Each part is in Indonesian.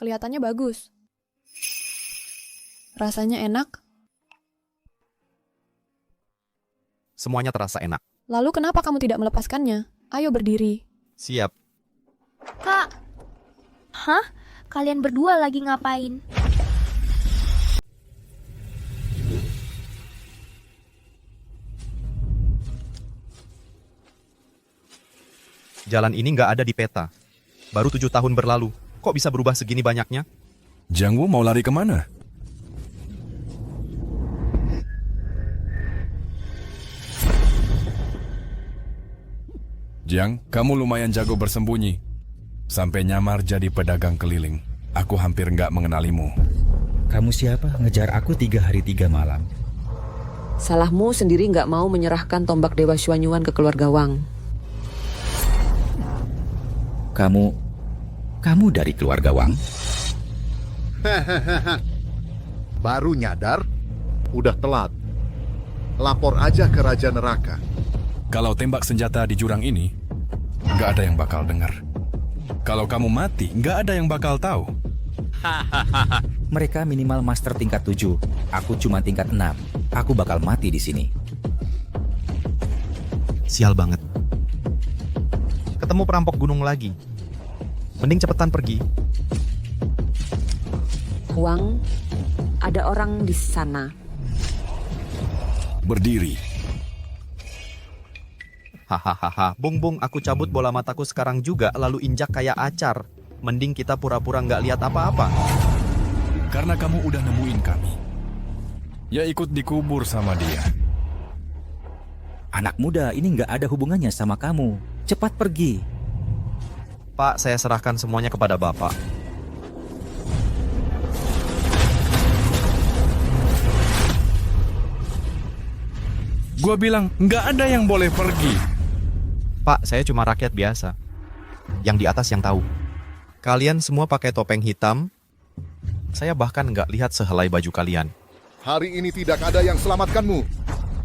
Kelihatannya bagus. Rasanya enak. Semuanya terasa enak. Lalu kenapa kamu tidak melepaskannya? Ayo berdiri. Siap. Kak. Hah? Kalian berdua lagi ngapain? Jalan ini nggak ada di peta. Baru 7 tahun berlalu. Kok bisa berubah segini banyaknya? Jiang Wu mau lari kemana? Jiang, kamu lumayan jago bersembunyi. Sampai nyamar jadi pedagang keliling. Aku hampir nggak mengenalimu. Kamu siapa? Ngejar aku 3 hari 3 malam. Salahmu sendiri nggak mau menyerahkan tombak Dewa Xuanyuan ke keluarga Wang. Kamu dari keluarga Wang? Baru nyadar? Udah telat. Lapor aja ke Raja Neraka. Kalau tembak senjata di jurang ini, nggak ada yang bakal dengar. Kalau kamu mati, nggak ada yang bakal tahu. Mereka minimal master tingkat 7. Aku cuma tingkat 6. Aku bakal mati di sini. Sial banget. Ketemu perampok gunung lagi. Mending cepetan pergi. Wang, ada orang di sana. Berdiri. Hahaha, Bung, aku cabut bola mataku sekarang juga lalu injak kayak acar. Mending kita pura-pura nggak lihat apa-apa. Karena kamu udah nemuin kami. Ya ikut dikubur sama dia. Anak muda, ini nggak ada hubungannya sama kamu. Cepat pergi. Pak, saya serahkan semuanya kepada Bapak. Gua bilang, nggak ada yang boleh pergi. Pak, saya cuma rakyat biasa. Yang di atas yang tahu. Kalian semua pakai topeng hitam. Saya bahkan nggak lihat sehelai baju kalian. Hari ini tidak ada yang selamatkanmu.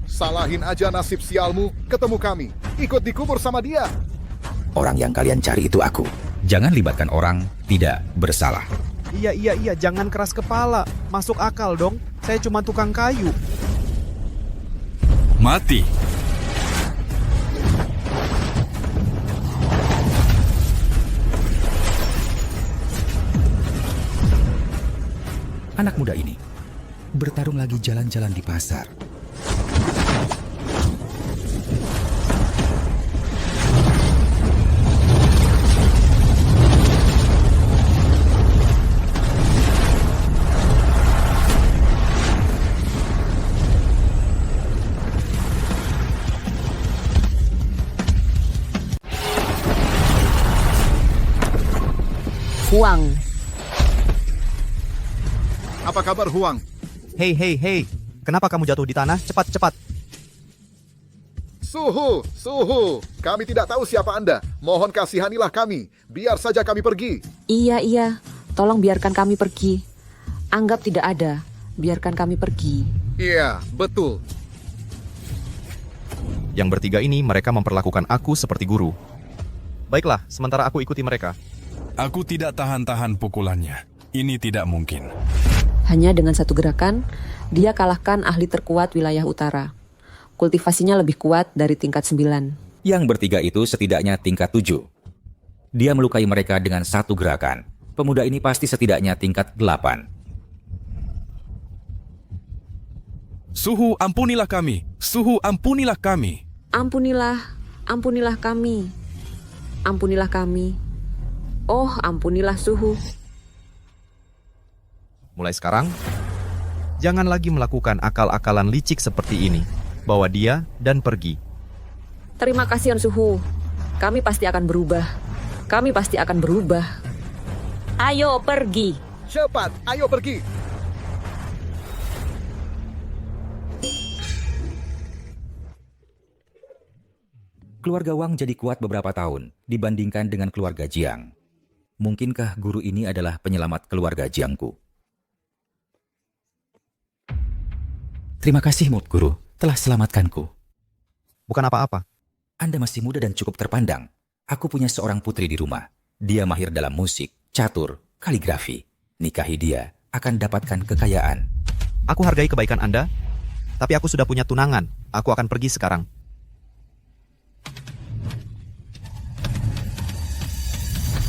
Salahin aja nasib sialmu, ketemu kami. Ikut dikubur sama dia. Orang yang kalian cari itu aku. Jangan libatkan orang tidak bersalah. Iya, jangan keras kepala. Masuk akal dong. Saya cuma tukang kayu. Mati. Anak muda ini bertarung lagi jalan-jalan di pasar. Huang, Apa kabar Huang? Hei. Kenapa kamu jatuh di tanah? Cepat. Suhu. Kami tidak tahu siapa Anda. Mohon kasihanilah kami. Biar saja kami pergi. iya. Tolong biarkan kami pergi. Anggap tidak ada. Biarkan kami pergi. Iya, betul. Yang bertiga ini mereka memperlakukan aku seperti guru. Baiklah, sementara aku ikuti mereka. Aku tidak tahan-tahan pukulannya. Ini tidak mungkin. Hanya dengan satu gerakan, dia kalahkan ahli terkuat wilayah utara. Kultivasinya lebih kuat dari tingkat 9. Yang bertiga itu setidaknya tingkat 7. Dia melukai mereka dengan satu gerakan. Pemuda ini pasti setidaknya tingkat 8. Suhu, ampunilah kami. Suhu, ampunilah kami. Ampunilah kami. Ampunilah kami. Oh, ampunilah Suhu. Mulai sekarang, jangan lagi melakukan akal-akalan licik seperti ini. Bawa dia dan pergi. Terima kasih On Suhu. Kami pasti akan berubah. Ayo pergi. Cepat, ayo pergi. Keluarga Wang jadi kuat beberapa tahun dibandingkan dengan keluarga Jiang. Mungkinkah guru ini adalah penyelamat keluarga Jiangku? Terima kasih, Mood Guru, telah selamatkanku. Bukan apa-apa. Anda masih muda dan cukup terpandang. Aku punya seorang putri di rumah. Dia mahir dalam musik, catur, Kaligrafi, nikahi dia akan dapatkan kekayaan. Aku hargai kebaikan Anda, tapi aku sudah punya tunangan. Aku akan pergi sekarang.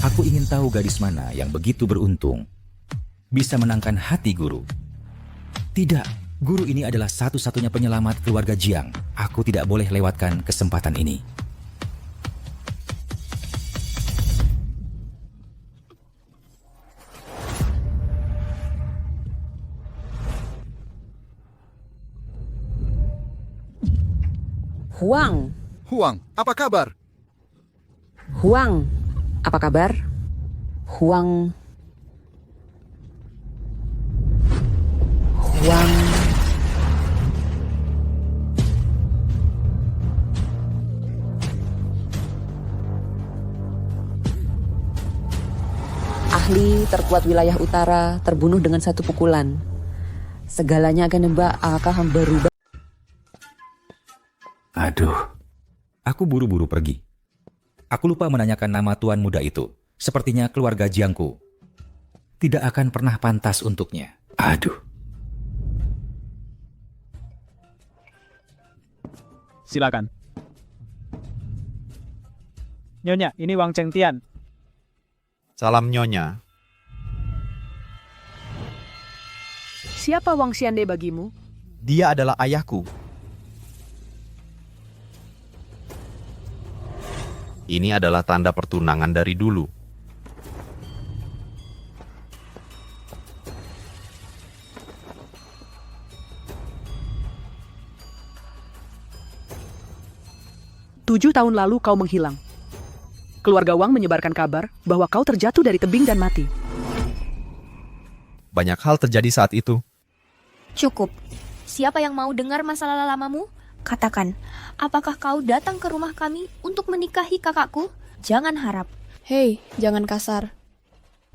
Aku ingin tahu gadis mana yang begitu beruntung, bisa menangkan hati guru. Tidak, guru ini adalah satu-satunya penyelamat keluarga Jiang. Aku tidak boleh lewatkan kesempatan ini. Huang, Huang, apa kabar? Huang, apa kabar? Huang. Huang. Ahli terkuat wilayah utara terbunuh dengan satu pukulan. Segalanya akan akan berubah. Aduh, aku buru-buru pergi. Aku lupa menanyakan nama tuan muda itu. Sepertinya keluarga Jiangku tidak akan pernah pantas untuknya. Aduh. Silakan. Nyonya, ini Wang Chengtian. Salam Nyonya. Siapa Wang Xiande bagimu? Dia adalah ayahku. Ini adalah tanda pertunangan dari dulu. Tujuh tahun lalu kau menghilang. Keluarga Wang menyebarkan kabar bahwa kau terjatuh dari tebing dan mati. Banyak hal terjadi saat itu. Cukup. Siapa yang mau dengar masalah lamamu? Katakan, apakah kau datang ke rumah kami untuk menikahi kakakku? Jangan harap. Hei, jangan kasar.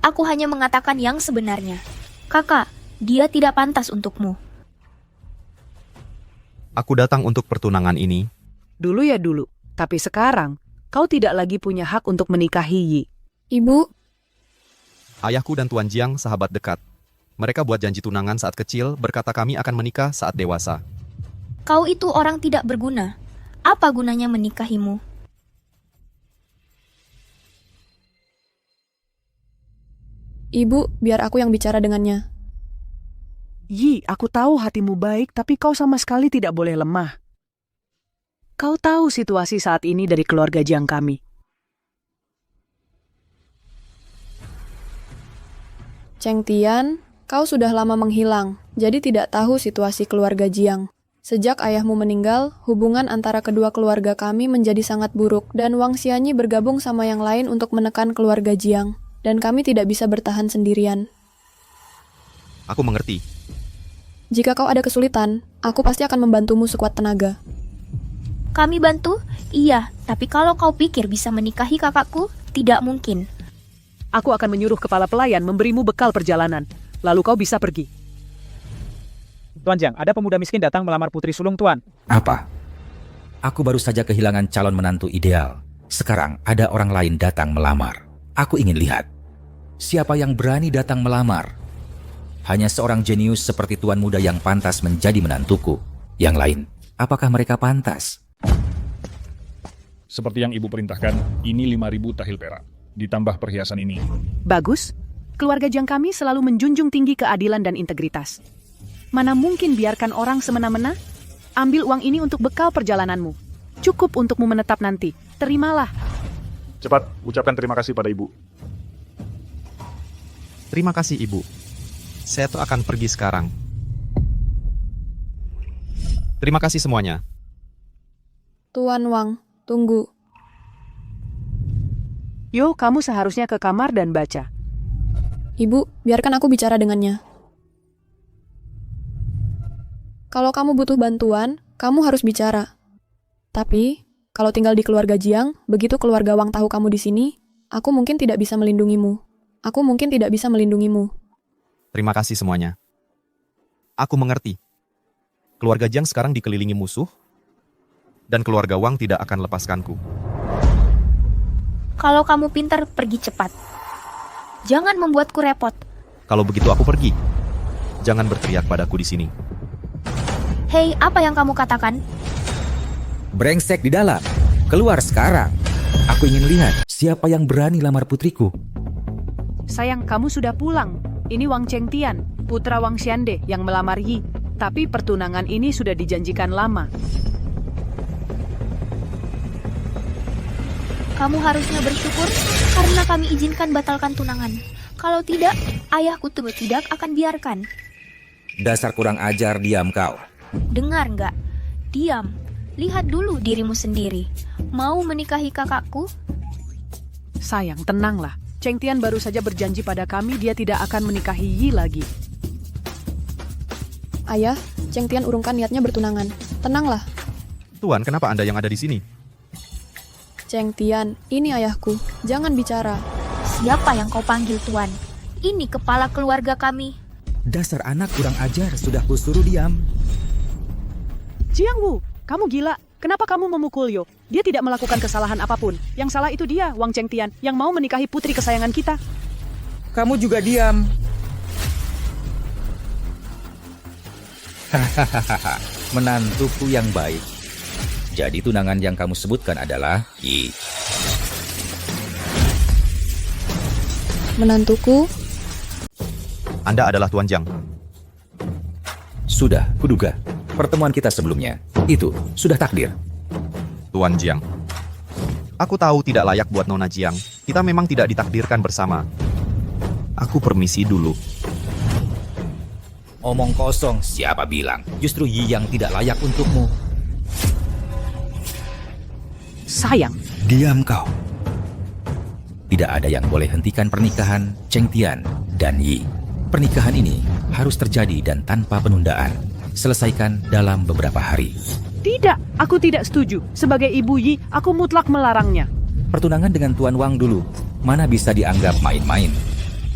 Aku hanya mengatakan yang sebenarnya. Kakak, dia tidak pantas untukmu. Aku datang untuk pertunangan ini. Dulu ya dulu, tapi sekarang kau tidak lagi punya hak untuk menikahi Yi. Ibu, Ayahku dan Tuan Jiang sahabat dekat. Mereka buat janji tunangan saat kecil, berkata kami akan menikah saat dewasa. Kau itu orang tidak berguna. Apa gunanya menikahimu? Ibu, biar aku yang bicara dengannya. Yi, aku tahu hatimu baik, tapi kau sama sekali tidak boleh lemah. Kau tahu situasi saat ini dari keluarga Jiang kami. Chengtian, kau sudah lama menghilang, jadi tidak tahu situasi keluarga Jiang. Sejak ayahmu meninggal, hubungan antara kedua keluarga kami menjadi sangat buruk dan Wang Xianyi bergabung sama yang lain untuk menekan keluarga Jiang. Dan kami tidak bisa bertahan sendirian. Aku mengerti. Jika kau ada kesulitan, aku pasti akan membantumu sekuat tenaga. Kami bantu? Iya, tapi kalau kau pikir bisa menikahi kakakku, tidak mungkin. Aku akan menyuruh kepala pelayan memberimu bekal perjalanan. Lalu kau bisa pergi. Tuan Jiang, ada pemuda miskin datang melamar putri sulung Tuan. Apa? Aku baru saja kehilangan calon menantu ideal. Sekarang ada orang lain datang melamar. Aku ingin lihat. Siapa yang berani datang melamar? Hanya seorang jenius seperti tuan muda yang pantas menjadi menantuku. Yang lain, apakah mereka pantas? Seperti yang ibu perintahkan, ini 5.000 tahil perak. Ditambah perhiasan ini. Bagus. Keluarga Jiang kami selalu menjunjung tinggi keadilan dan integritas. Mana mungkin biarkan orang semena-mena? Ambil uang ini untuk bekal perjalananmu. Cukup untukmu menetap nanti. Terimalah. Cepat, ucapkan terima kasih pada ibu. Terima kasih, Ibu. Saya tuh akan pergi sekarang. Terima kasih semuanya. Tuan Wang, tunggu. Yo, kamu seharusnya ke kamar dan baca. Ibu, biarkan aku bicara dengannya. Kalau kamu butuh bantuan, kamu harus bicara. Tapi, kalau tinggal di keluarga Jiang, begitu keluarga Wang tahu kamu di sini, aku mungkin tidak bisa melindungimu. Terima kasih semuanya. Aku mengerti. Keluarga Jiang sekarang dikelilingi musuh, dan keluarga Wang tidak akan lepaskanku. Kalau kamu pintar, pergi cepat. Jangan membuatku repot. Kalau begitu aku pergi. Jangan berteriak padaku di sini. Hei, apa yang kamu katakan? Brengsek di dalam. Keluar sekarang. Aku ingin lihat siapa yang berani lamar putriku. Sayang, kamu sudah pulang. Ini Wang Chengtian, putra Wang Xiande yang melamar Yi. Tapi pertunangan ini sudah dijanjikan lama. Kamu harusnya bersyukur karena kami izinkan batalkan tunangan. Kalau tidak, ayahku tuh tidak akan biarkan. Dasar kurang ajar, diam kau. Dengar nggak? Diam. Lihat dulu dirimu sendiri. Mau menikahi kakakku? Sayang, tenanglah. Chengtian baru saja berjanji pada kami dia tidak akan menikahi Yi lagi. Ayah, Chengtian urungkan niatnya bertunangan. Tenanglah. Tuan, kenapa Anda yang ada di sini? Chengtian, ini ayahku. Jangan bicara. Siapa yang kau panggil tuan? Ini kepala keluarga kami. Dasar anak kurang ajar, sudah kusuruh diam. Jiang Wu, kamu gila. Kenapa kamu memukul Yo? Dia tidak melakukan kesalahan apapun. Yang salah itu dia, Wang Chengtian, yang mau menikahi putri kesayangan kita. Kamu juga diam. Hahaha, menantuku yang baik. Jadi tunangan yang kamu sebutkan adalah Yi. Menantuku, Anda adalah Tuan Jiang. Sudah, kuduga. Pertemuan kita sebelumnya, itu sudah takdir. Tuan Jiang. Aku tahu tidak layak buat Nona Jiang. Kita memang tidak ditakdirkan bersama. Aku permisi dulu. Omong kosong, siapa bilang? Justru Yi yang tidak layak untukmu. Sayang, Diam kau. Tidak ada yang boleh hentikan pernikahan Chengtian dan Yi. Pernikahan ini harus terjadi dan tanpa penundaan. Selesaikan dalam beberapa hari. tidak. Aku tidak setuju. Sebagai ibu Yi, aku mutlak melarangnya. Pertunangan dengan Tuan Wang dulu. Mana bisa dianggap main-main.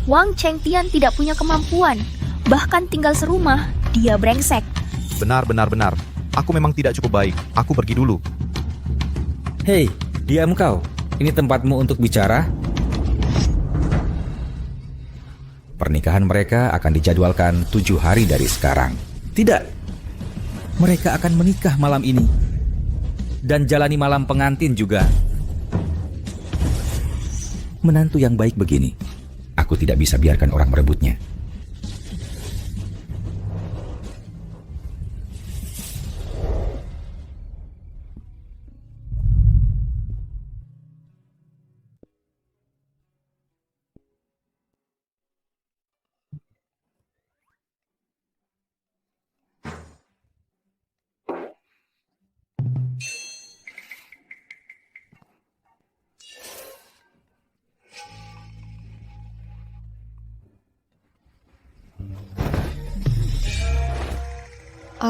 Wang Chengtian tidak punya kemampuan. Bahkan tinggal serumah, dia brengsek. Benar. Aku memang tidak cukup baik. Aku pergi dulu. Hei, diam kau. Ini tempatmu untuk bicara. Pernikahan mereka akan dijadwalkan 7 hari dari sekarang. Tidak. Mereka akan menikah malam ini. Dan jalani malam pengantin juga. Menantu yang baik begini, aku tidak bisa biarkan orang merebutnya.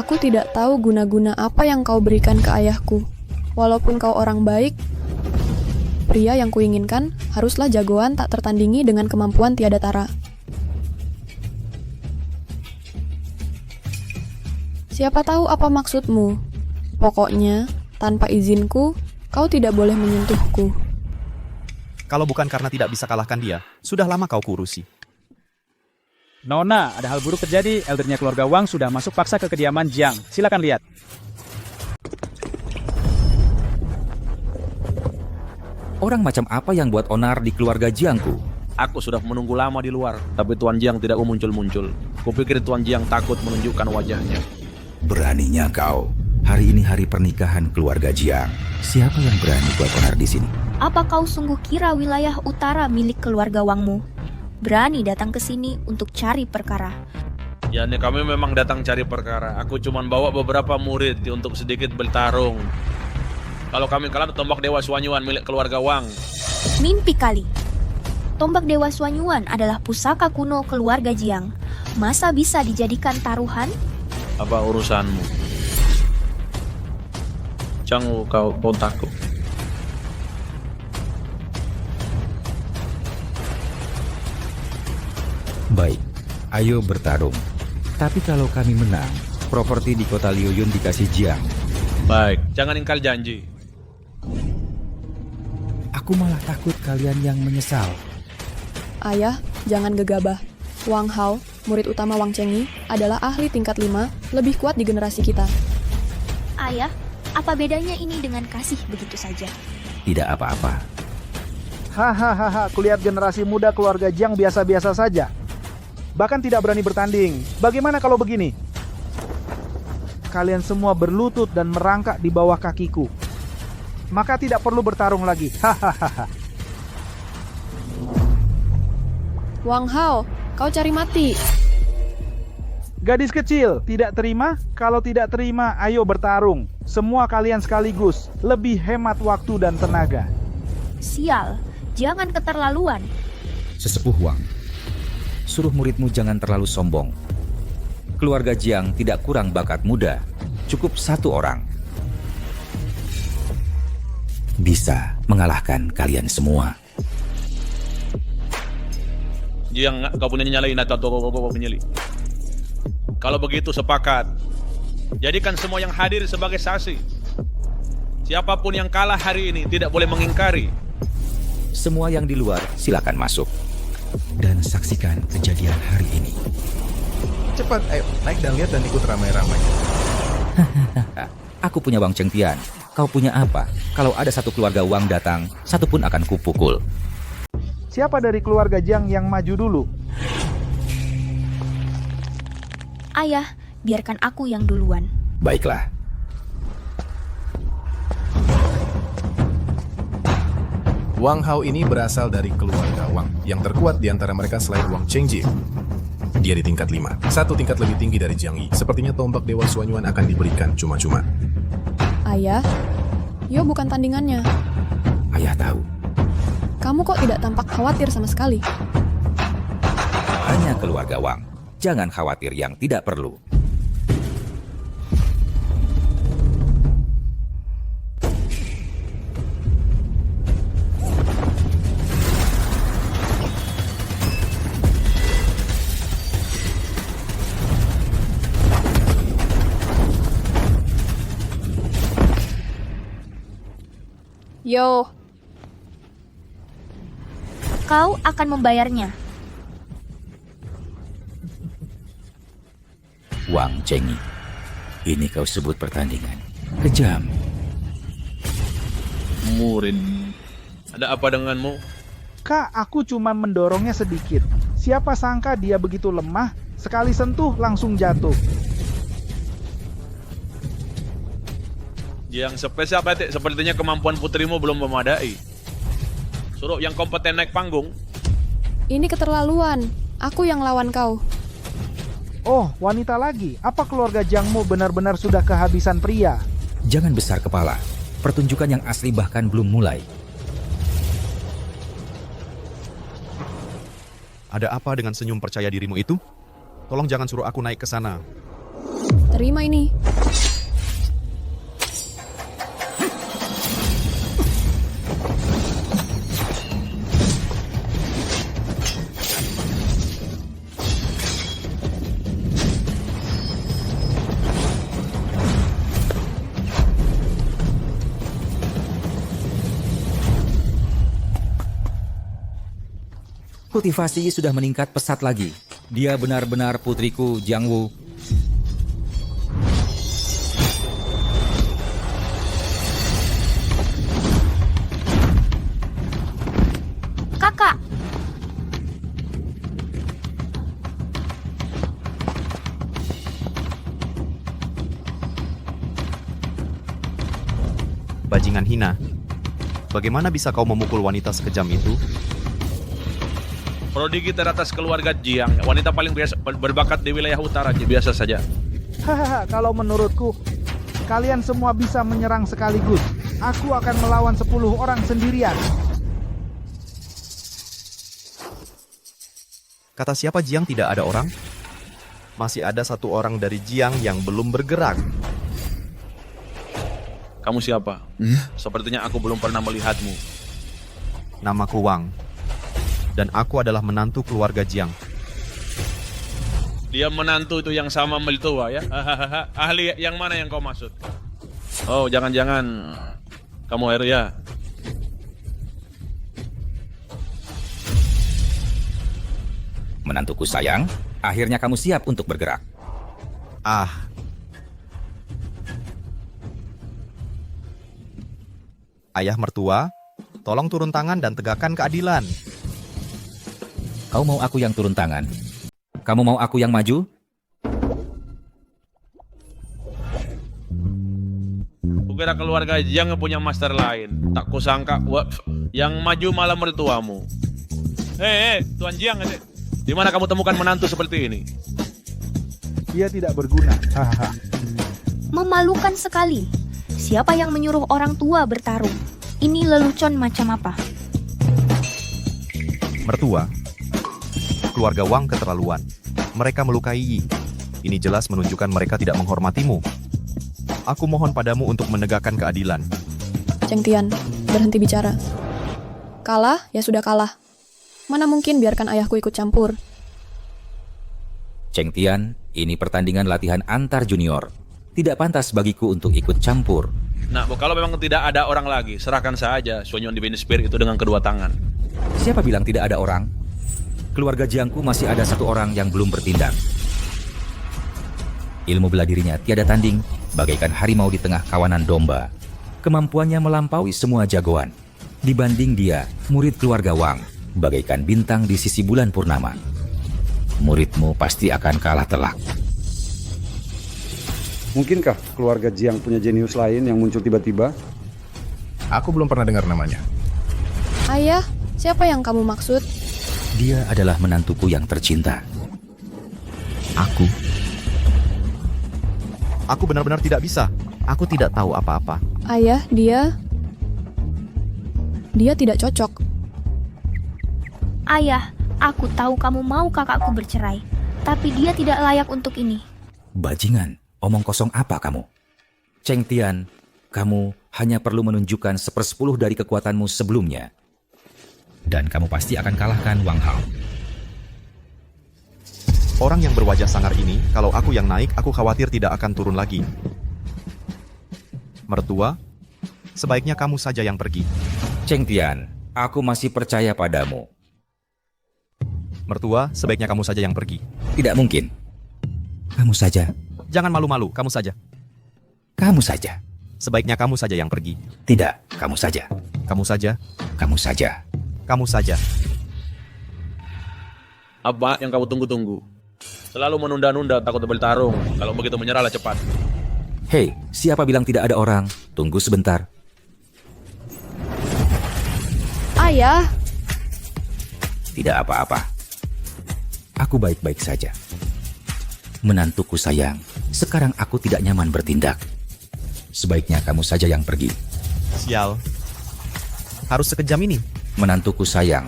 aku tidak tahu guna-guna apa yang kau berikan ke ayahku. Walaupun kau orang baik, pria yang kuinginkan haruslah jagoan tak tertandingi dengan kemampuan tiada tara. Siapa tahu apa maksudmu? Pokoknya, tanpa izinku, kau tidak boleh menyentuhku. Kalau bukan karena tidak bisa kalahkan dia, sudah lama kau kurusi. Nona, ada hal buruk terjadi. Eldernya keluarga Wang sudah masuk paksa ke kediaman Jiang. Silakan lihat. Orang macam apa yang buat onar di keluarga Jiangku? Aku sudah menunggu lama di luar, tapi Tuan Jiang tidak muncul-muncul. Kupikir Tuan Jiang takut menunjukkan wajahnya. Beraninya kau. Hari ini hari pernikahan keluarga Jiang. Siapa yang berani buat onar di sini? Apa kau sungguh kira wilayah utara milik keluarga Wangmu? Berani datang ke sini untuk cari perkara. Ya, nih kami memang datang cari perkara. Aku cuma bawa beberapa murid untuk sedikit bertarung. Kalau kami kalah, tombak Dewa Suanyuan milik keluarga Wang. Mimpi kali. Tombak Dewa Suanyuan adalah pusaka kuno keluarga Jiang. Masa bisa dijadikan taruhan? Apa urusanmu? Jangan kau kontakku. Baik, ayo bertarung. Tapi kalau kami menang, properti di kota Liuyun dikasih Jiang. Baik, jangan ingkar janji. Aku malah takut kalian yang menyesal. Ayah, jangan gegabah. Wang Hao, murid utama Wang Chengi, adalah ahli tingkat 5, lebih kuat di generasi kita. Ayah, apa bedanya ini dengan kasih begitu saja? Tidak apa-apa. Hahaha, kulihat generasi muda keluarga Jiang biasa-biasa saja. Bahkan tidak berani bertanding. Bagaimana kalau begini? Kalian semua berlutut dan merangkak di bawah kakiku. Maka tidak perlu bertarung lagi. Hahaha. Wang Hao, kau cari mati. Gadis kecil, tidak terima? Kalau tidak terima, ayo bertarung. Semua kalian sekaligus. Lebih hemat waktu dan tenaga. Sial, jangan keterlaluan. Sesepuh Wang, suruh muridmu jangan terlalu sombong. Keluarga Jiang tidak kurang bakat muda. Cukup satu orang bisa mengalahkan kalian semua. Jiang, kau punya nyalain atau kau penyeli? Kalau begitu sepakat. Jadikan semua yang hadir sebagai saksi. Siapapun yang kalah hari ini tidak boleh mengingkari. Semua yang di luar silakan masuk dan saksikan kejadian hari ini. Cepat, ayo naik dan lihat dan ikut ramai-ramai. Aku punya Wang Chengtian. Kau punya apa? Kalau ada satu keluarga Wang datang, satu pun akan kupukul. Siapa dari keluarga Jiang yang maju dulu? Ayah, biarkan aku yang duluan. Baiklah. Wang Hao ini berasal dari keluarga Wang, yang terkuat di antara mereka selain Wang Chengji. Dia di tingkat 5, satu tingkat lebih tinggi dari Jiang Yi. Sepertinya tombak Dewa Suanyuan akan diberikan cuma-cuma. Ayah, Yo bukan tandingannya. Ayah tahu. Kamu kok tidak tampak khawatir sama sekali? Hanya keluarga Wang. Jangan khawatir yang tidak perlu. Yo, Kau akan membayarnya. Wang Chengi, ini kau sebut pertandingan. Kejam. Murid, ada apa denganmu? Kak, aku cuma mendorongnya sedikit. Siapa sangka dia begitu lemah, sekali sentuh langsung jatuh. Yang spesial Petik, sepertinya kemampuan putrimu belum memadai. Suruh yang kompeten naik panggung. ini keterlaluan. Aku yang lawan kau. Oh, wanita lagi. Apa keluarga Jiangmu benar-benar sudah kehabisan pria? Jangan besar kepala. Pertunjukan yang asli bahkan belum mulai. Ada apa dengan senyum percaya dirimu itu? Tolong jangan suruh aku naik ke sana. Terima ini. Kultivasi sudah meningkat pesat lagi. Dia benar-benar putriku, Jiang Wu. Kakak, Bajingan hina. Bagaimana bisa kau memukul wanita sekejam itu? Prodigi teratas keluarga Jiang, wanita paling biasa berbakat di wilayah utara, biasa saja. Hahaha, kalau menurutku, kalian semua bisa menyerang sekaligus. Aku akan melawan 10 orang sendirian. Kata siapa Jiang tidak ada orang? Masih ada satu orang dari Jiang yang belum bergerak. Kamu siapa? Sepertinya aku belum pernah melihatmu. Namaku Wang. Dan aku adalah menantu keluarga Jiang. Dia menantu itu yang sama melitua ya? Ahli yang mana yang kau maksud? Oh, jangan-jangan kamu Heru ya? Menantuku sayang, akhirnya kamu siap untuk bergerak. Ayah mertua, tolong turun tangan dan tegakkan keadilan. Kau mau aku yang turun tangan? Kamu mau aku yang maju? Kukira keluarga Jiang punya master lain. Tak kusangka yang maju malah mertuamu. Hei, Tuan Jiang, di mana kamu temukan menantu seperti ini? Dia tidak berguna. Memalukan sekali. Siapa yang menyuruh orang tua bertarung? Ini lelucon macam apa? Mertua, keluarga Wang keterlaluan. Mereka melukai Yi. Ini jelas menunjukkan mereka tidak menghormatimu. Aku mohon padamu untuk menegakkan keadilan. Cheng Tian, berhenti bicara. Kalah, ya sudah kalah. Mana mungkin biarkan ayahku ikut campur. Cheng Tian, ini pertandingan latihan antar junior. Tidak pantas bagiku untuk ikut campur. Nah, kalau memang tidak ada orang lagi, serahkan saja Suanyuan Divine Spirit itu dengan kedua tangan. Siapa bilang tidak ada orang? Keluarga Jiangku masih ada satu orang yang belum bertindak. Ilmu bela dirinya tiada tanding, bagaikan harimau di tengah kawanan domba. Kemampuannya melampaui semua jagoan. Dibanding dia, murid keluarga Wang, bagaikan bintang di sisi bulan purnama. Muridmu pasti akan kalah telak. Mungkinkah keluarga Jiang punya jenius lain yang muncul tiba-tiba? Aku belum pernah dengar namanya. Ayah, siapa yang kamu maksud? Dia adalah menantuku yang tercinta. Aku benar-benar tidak bisa. Aku tidak tahu apa-apa. Ayah, dia tidak cocok. Ayah, aku tahu kamu mau kakakku bercerai, tapi dia tidak layak untuk ini. Bajingan, omong kosong apa kamu? Cheng Tian, kamu hanya perlu menunjukkan 1/10 dari kekuatanmu sebelumnya. Dan kamu pasti akan kalahkan Wang Hao. Orang yang berwajah sangar ini, kalau aku yang naik, aku khawatir tidak akan turun lagi. Mertua, sebaiknya kamu saja yang pergi. Cheng Tian, aku masih percaya padamu. Mertua, sebaiknya kamu saja yang pergi. Tidak mungkin. Kamu saja. Jangan malu-malu, kamu saja. Kamu saja. Sebaiknya kamu saja yang pergi. Tidak, kamu saja. Kamu saja. Kamu saja. Kamu saja. Apa yang kamu tunggu-tunggu? Selalu menunda-nunda, takut bertarung. Kalau begitu menyerahlah cepat. Hei, siapa bilang tidak ada orang? Tunggu sebentar. Ayah. Tidak apa-apa. Aku baik-baik saja. Menantuku sayang, sekarang aku tidak nyaman bertindak. Sebaiknya kamu saja yang pergi. Sial. Harus sekejam ini. Menantuku sayang,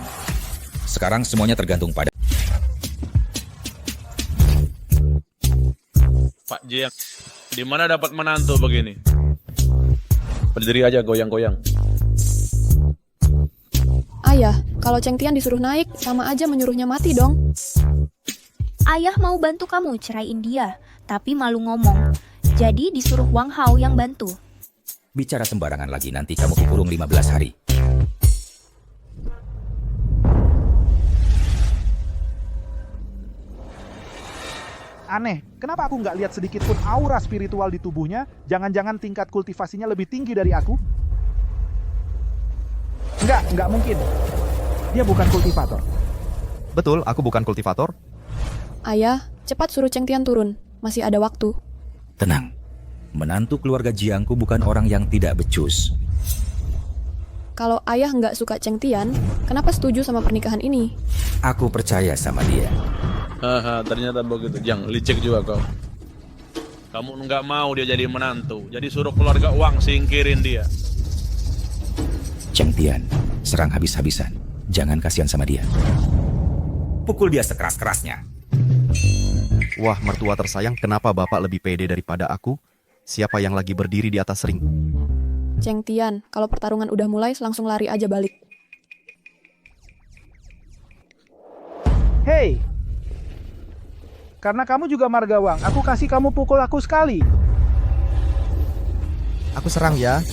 sekarang semuanya tergantung pada... Pak Jiang, di mana dapat menantu begini? Berdiri aja, goyang-goyang. Ayah, kalau Cheng Tian disuruh naik, sama aja menyuruhnya mati dong. Ayah mau bantu kamu ceraiin dia, tapi malu ngomong. Jadi disuruh Wang Hao yang bantu. Bicara sembarangan lagi, nanti kamu dikurung 15 hari. Aneh, kenapa aku nggak lihat sedikit pun aura spiritual di tubuhnya? Jangan-jangan tingkat kultivasinya lebih tinggi dari aku? Nggak mungkin. Dia bukan kultivator. Betul, aku bukan kultivator. Ayah, cepat suruh Cheng Tian turun. Masih ada waktu. Tenang. Menantu keluarga Jiangku bukan orang yang tidak becus. Kalau ayah nggak suka Cheng Tian, kenapa setuju sama pernikahan ini? Aku percaya sama dia. Haha, ternyata begitu. Jiang, licik juga kau. Kamu nggak mau dia jadi menantu. Jadi suruh keluarga Wang singkirin dia. Cheng Tian, serang habis-habisan. Jangan kasihan sama dia. Pukul dia sekeras-kerasnya. Wah, mertua tersayang, kenapa bapak lebih pede daripada aku? Siapa yang lagi berdiri di atas ring? Cheng Tian, kalau pertarungan udah mulai, langsung lari aja balik. Hei! Karena kamu juga marga Wang, aku kasih kamu pukul aku sekali. Aku serang ya.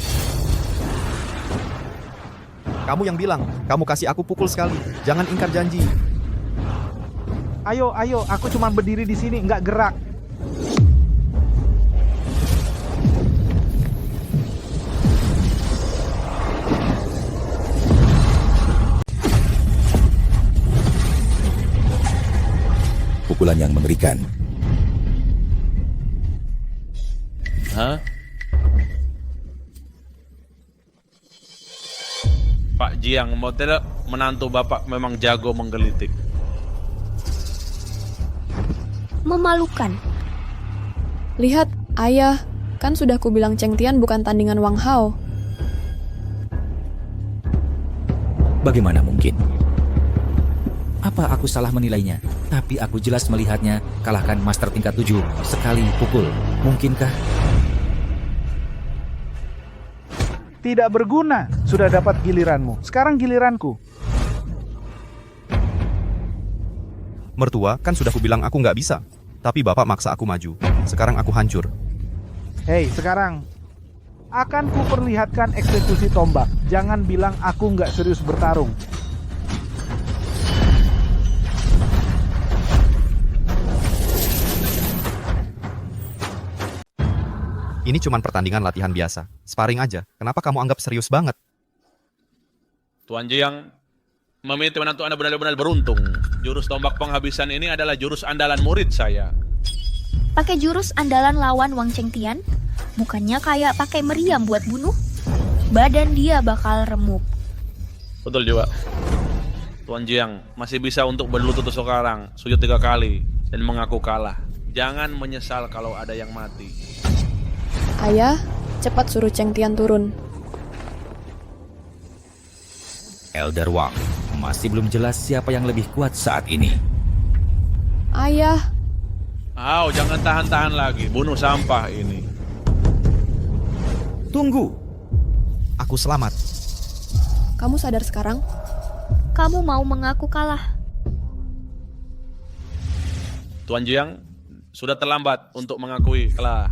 Kamu yang bilang, kamu kasih aku pukul sekali. Jangan ingkar janji. Ayo, aku cuma berdiri di sini, nggak gerak. Pukulan yang mengerikan. Hah? Pak Jiang, mau tidak menantu Bapak memang jago menggelitik. Memalukan. Lihat, ayah, kan sudah kubilang Cheng Tian bukan tandingan Wang Hao. Bagaimana mungkin? Apa aku salah menilainya? Tapi aku jelas melihatnya kalahkan master tingkat 7 sekali pukul. Mungkinkah? Tidak berguna, sudah dapat giliranmu. Sekarang giliranku. Mertua, kan sudah kubilang aku nggak bisa. Tapi bapak maksa aku maju. Sekarang aku hancur. Hei, sekarang akan kuperlihatkan eksekusi tombak. Jangan bilang aku nggak serius bertarung. Ini cuman pertandingan latihan biasa. Sparring aja. Kenapa kamu anggap serius banget? Tuan Jiang, memilih menantu Anda benar-benar beruntung. Jurus tombak penghabisan ini adalah jurus andalan murid saya. Pakai jurus andalan lawan Wang Cheng Tian? Bukannya kayak pakai meriam buat bunuh? Badan dia bakal remuk. Betul juga. Tuan Jiang masih bisa untuk berlutut sekarang, sujud 3 kali, dan mengaku kalah. Jangan menyesal kalau ada yang mati. Ayah, cepat suruh Cheng Tian turun. Elder Wang, masih belum jelas siapa yang lebih kuat saat ini. Ayah, Jangan tahan-tahan lagi, bunuh sampah ini. Tunggu. Aku selamat. kamu sadar sekarang? Kamu mau mengaku kalah. Tuan Jiang, sudah terlambat untuk mengakui kalah.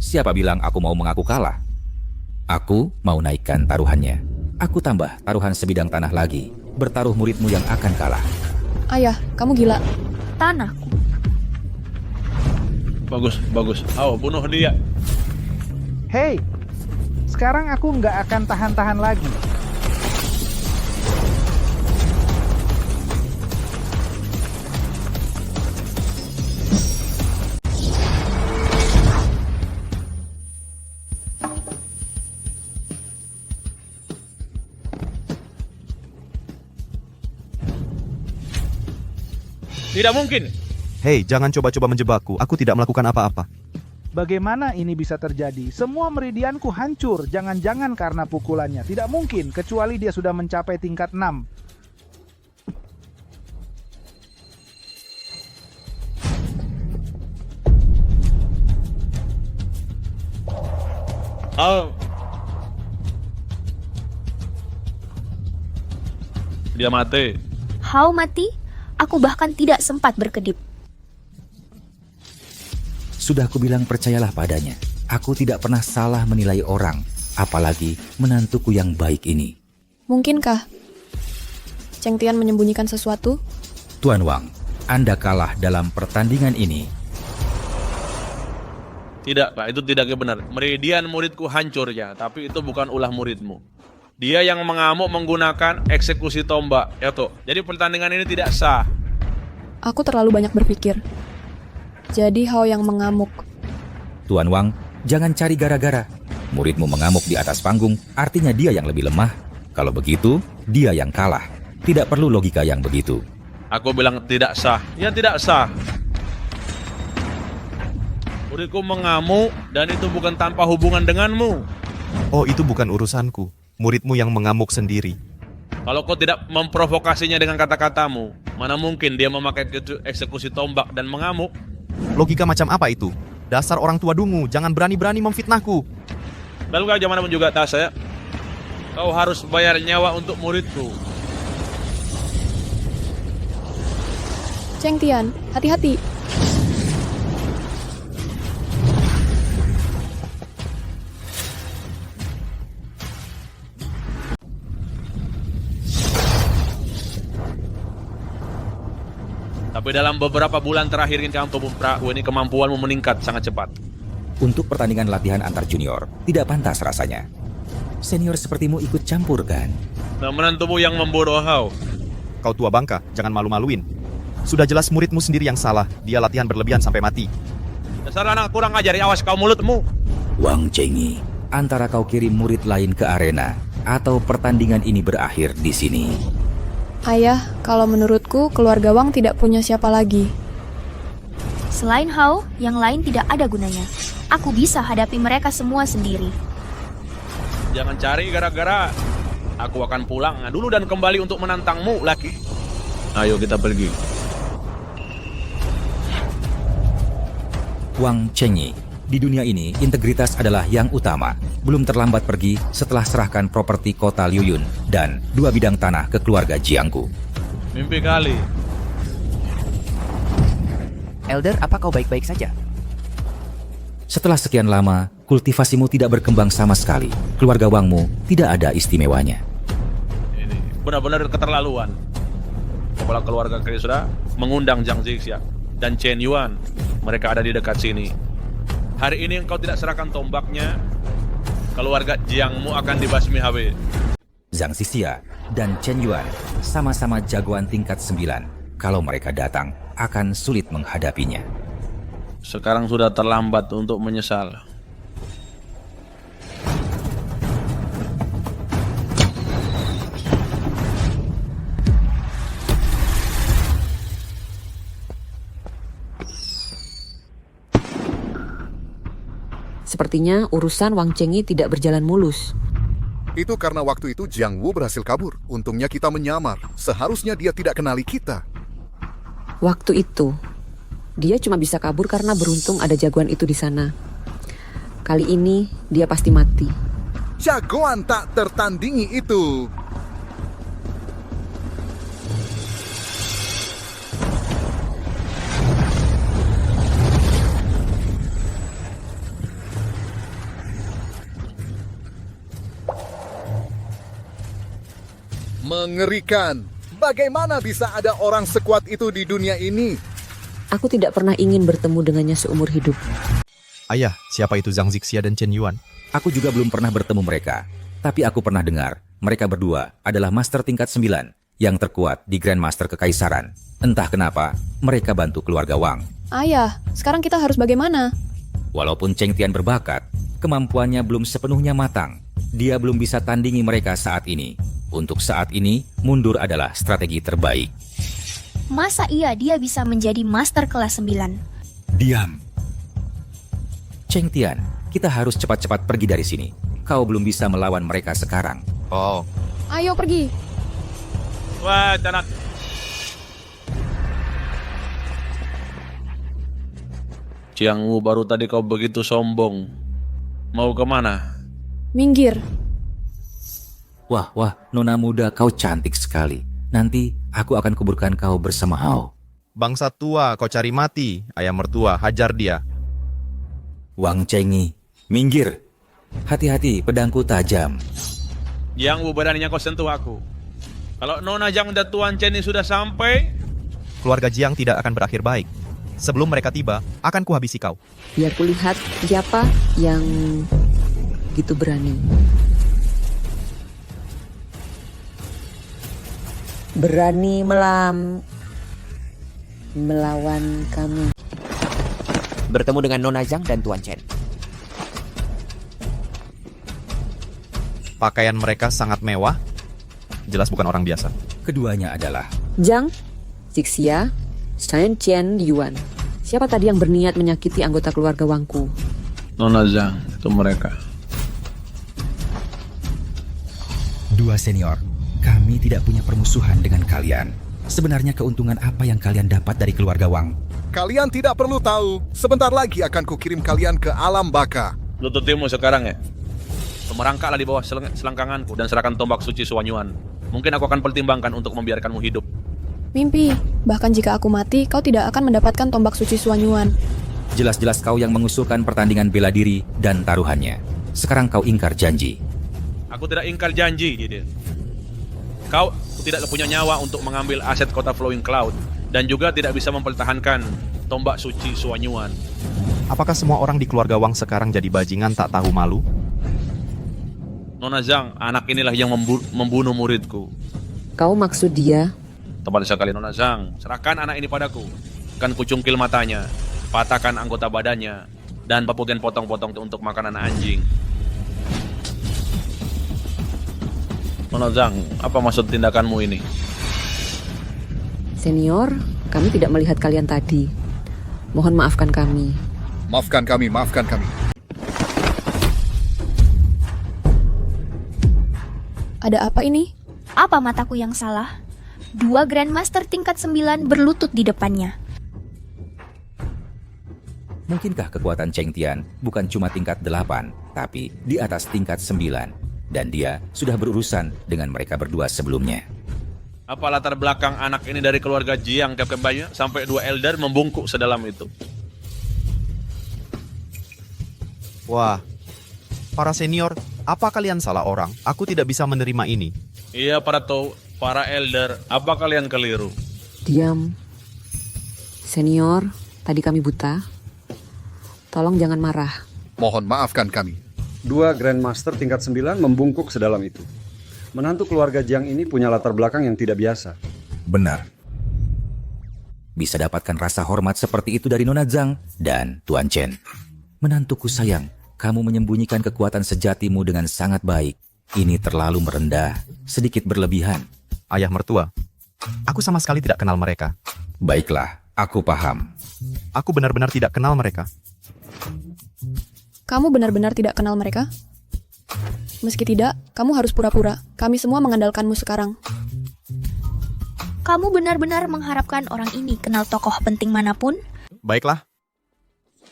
Siapa bilang aku mau mengaku kalah? Aku mau naikkan taruhannya. Aku tambah taruhan sebidang tanah lagi. Bertaruh muridmu yang akan kalah. Ayah, kamu gila. Tanahku. Bagus. Bunuh dia. Hei, sekarang aku nggak akan tahan-tahan lagi. Tidak mungkin. Hei, jangan coba-coba menjebakku. Aku tidak melakukan apa-apa. Bagaimana ini bisa terjadi? Semua meridianku hancur. Jangan-jangan karena pukulannya. Tidak mungkin, kecuali dia sudah mencapai tingkat 6. Dia mati. Hao mati? Aku bahkan tidak sempat berkedip. Sudah kubilang percayalah padanya. Aku tidak pernah salah menilai orang, apalagi menantuku yang baik ini. Mungkinkah Cheng Tian menyembunyikan sesuatu? Tuan Wang, Anda kalah dalam pertandingan ini. Tidak, Pak, itu tidak benar. Meridian muridku hancur ya, tapi itu bukan ulah muridmu. Dia yang mengamuk menggunakan eksekusi tombak. Ya toh. Jadi pertandingan ini tidak sah. Aku terlalu banyak berpikir. Jadi Hao yang mengamuk. Tuan Wang, jangan cari gara-gara. Muridmu mengamuk di atas panggung, artinya dia yang lebih lemah. Kalau begitu, dia yang kalah. Tidak perlu logika yang begitu. Aku bilang tidak sah. Ya tidak sah. Muridku mengamuk dan itu bukan tanpa hubungan denganmu. Oh, itu bukan urusanku. Muridmu yang mengamuk sendiri. Kalau kau tidak memprovokasinya dengan kata-katamu, mana mungkin dia memakai eksekusi tombak dan mengamuk? Logika macam apa itu? Dasar orang tua dungu, jangan berani-berani memfitnahku. Lalu kau zaman pun juga tak saya. Kau harus bayar nyawa untuk muridku. Cheng Tian, hati-hati. Tapi dalam beberapa bulan terakhir ini kamu perahu ini kemampuanmu meningkat sangat cepat. Untuk pertandingan latihan antar junior, tidak pantas rasanya. Senior sepertimu ikut campur kan? Nah, menantumu yang membodoh kau. Kau tua bangka, jangan malu-maluin. Sudah jelas muridmu sendiri yang salah. Dia latihan berlebihan sampai mati. Dasar anak kurang ajar, awas kau mulutmu. Wang Chengi, antara kau kirim murid lain ke arena, atau pertandingan ini berakhir di sini. Ayah, kalau menurutku keluarga Wang tidak punya siapa lagi. Selain Hao, yang lain tidak ada gunanya. Aku bisa hadapi mereka semua sendiri. Jangan cari gara-gara. Aku akan pulang dulu dan kembali untuk menantangmu lagi. Ayo kita pergi. Wang Chengi, di dunia ini integritas adalah yang utama. Belum terlambat pergi setelah serahkan properti kota Liuyun dan 2 bidang tanah ke keluarga Jiangku. Mimpi kali. Elder, apa kau baik-baik saja? Setelah sekian lama, kultivasimu tidak berkembang sama sekali. Keluarga Wangmu tidak ada istimewanya. Ini benar-benar keterlaluan. Kepala keluarga kalian sudah mengundang Zhang Zixia dan Chen Yuan. Mereka ada di dekat sini. Hari ini engkau tidak serahkan tombaknya, keluarga Jiangmu akan dibasmi habis. Zhang Zixia dan Chen Yuan sama-sama jagoan tingkat 9. Kalau mereka datang, akan sulit menghadapinya. Sekarang sudah terlambat untuk menyesal. Sepertinya urusan Wang Chengi tidak berjalan mulus. Itu karena waktu itu Jiang Wu berhasil kabur. Untungnya kita menyamar. Seharusnya dia tidak kenali kita. Waktu itu, dia cuma bisa kabur karena beruntung ada jagoan itu di sana. Kali ini, dia pasti mati. Jagoan tak tertandingi itu. Mengerikan. Bagaimana bisa ada orang sekuat itu di dunia ini? Aku tidak pernah ingin bertemu dengannya seumur hidup. Ayah, siapa itu Zhang Zixia dan Chen Yuan? Aku juga belum pernah bertemu mereka. Tapi aku pernah dengar, mereka berdua adalah master tingkat 9 yang terkuat di Grandmaster Kekaisaran. Entah kenapa, mereka bantu keluarga Wang. Ayah, sekarang kita harus bagaimana? Walaupun Cheng Tian berbakat, kemampuannya belum sepenuhnya matang. Dia belum bisa tandingi mereka saat ini. Untuk saat ini, mundur adalah strategi terbaik. Masa iya dia bisa menjadi master kelas 9? Diam. Cheng Tian, kita harus cepat-cepat pergi dari sini. Kau belum bisa melawan mereka sekarang. Oh. Ayo pergi. Wah, tanak. Jiang Wu, baru tadi kau begitu sombong. Mau kemana? Minggir. Wah, nona muda, kau cantik sekali. Nanti aku akan kuburkan kau bersama Hao. Bangsa tua, kau cari mati. Ayah mertua, hajar dia. Wang Chengi, minggir. Hati-hati, pedangku tajam. Jiang Wu, beraninya kau sentuh aku. Kalau Nona Jiang dan Tuan Chen ini sudah sampai, keluarga Jiang tidak akan berakhir baik. Sebelum mereka tiba, akan kuhabisi kau. Biar kulihat siapa yang gitu berani. Berani melawan kami. Bertemu dengan Nona Zhang dan Tuan Chen. Pakaian mereka sangat mewah. Jelas bukan orang biasa. Keduanya adalah Zhang Zixia, Shen Chen Yuan. Siapa tadi yang berniat menyakiti anggota keluarga Wangku? Nona Zhang, itu mereka. Dua senior, kami tidak punya permusuhan dengan kalian. Sebenarnya keuntungan apa yang kalian dapat dari keluarga Wang? Kalian tidak perlu tahu. Sebentar lagi akan kukirim kalian ke alam baka. Lututimu sekarang ya. Merangkaklah di bawah selangkanganku dan serahkan tombak suci Suanyuan. Mungkin aku akan pertimbangkan untuk membiarkanmu hidup. Mimpi, bahkan jika aku mati, kau tidak akan mendapatkan tombak suci Suanyuan. Jelas-jelas kau yang mengusulkan pertandingan bela diri dan taruhannya. Sekarang kau ingkar janji. Aku tidak ingkar janji, Jidil. Kau tidak punya nyawa untuk mengambil aset kota Flowing Cloud. dan juga tidak bisa mempertahankan tombak suci Suanyuan. Apakah semua orang di keluarga Wang sekarang jadi bajingan tak tahu malu? Nona Zhang, anak inilah yang membunuh muridku. Kau maksud dia? Tepat sekali Nona Zhang, serahkan anak ini padaku. Akan kucungkil matanya, patahkan anggota badannya, dan bagian potong-potong untuk makanan anjing. Nona Zhang, apa maksud tindakanmu ini? Senior, kami tidak melihat kalian tadi. Mohon maafkan kami. Maafkan kami, maafkan kami. Ada apa ini? Apa mataku yang salah? 2 Grandmaster tingkat 9 berlutut di depannya. Mungkinkah kekuatan Cheng Tian bukan cuma tingkat 8, tapi di atas tingkat 9? Dan dia sudah berurusan dengan mereka berdua sebelumnya. Apa latar belakang anak ini dari keluarga Jiang kembalinya sampai 2 elder membungkuk sedalam itu? Wah, para senior, apa kalian salah orang? Aku tidak bisa menerima ini. Iya para elder, apa kalian keliru? Diam. Senior, tadi kami buta. Tolong jangan marah. Mohon maafkan kami. 2 Grandmaster tingkat 9 membungkuk sedalam itu. Menantu keluarga Jiang ini punya latar belakang yang tidak biasa. Benar. Bisa dapatkan rasa hormat seperti itu dari Nona Zhang dan Tuan Chen. Menantuku sayang, kamu menyembunyikan kekuatan sejatimu dengan sangat baik. Ini terlalu merendah, sedikit berlebihan. Ayah mertua, aku sama sekali tidak kenal mereka. Baiklah, aku paham. Aku benar-benar tidak kenal mereka. Kamu benar-benar tidak kenal mereka? Meski tidak, kamu harus pura-pura. Kami semua mengandalkanmu sekarang. Kamu benar-benar mengharapkan orang ini kenal tokoh penting manapun? Baiklah,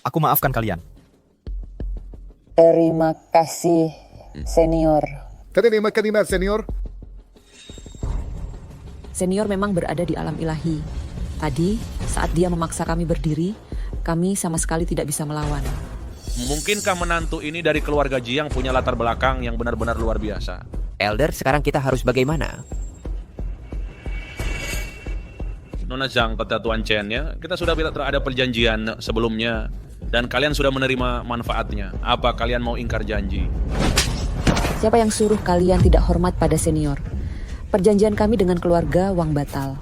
aku maafkan kalian. Terima kasih, senior. Terima kasih, senior. Senior memang berada di alam ilahi. Tadi, saat dia memaksa kami berdiri, kami sama sekali tidak bisa melawan. Mungkinkah menantu ini dari keluarga Jiang punya latar belakang yang benar-benar luar biasa? Elder, sekarang kita harus bagaimana? Nona Zhang, kata Tuan Chen ya, kita sudah ada perjanjian sebelumnya dan kalian sudah menerima manfaatnya. Apa kalian mau ingkar janji? Siapa yang suruh kalian tidak hormat pada senior? Perjanjian kami dengan keluarga Wang batal.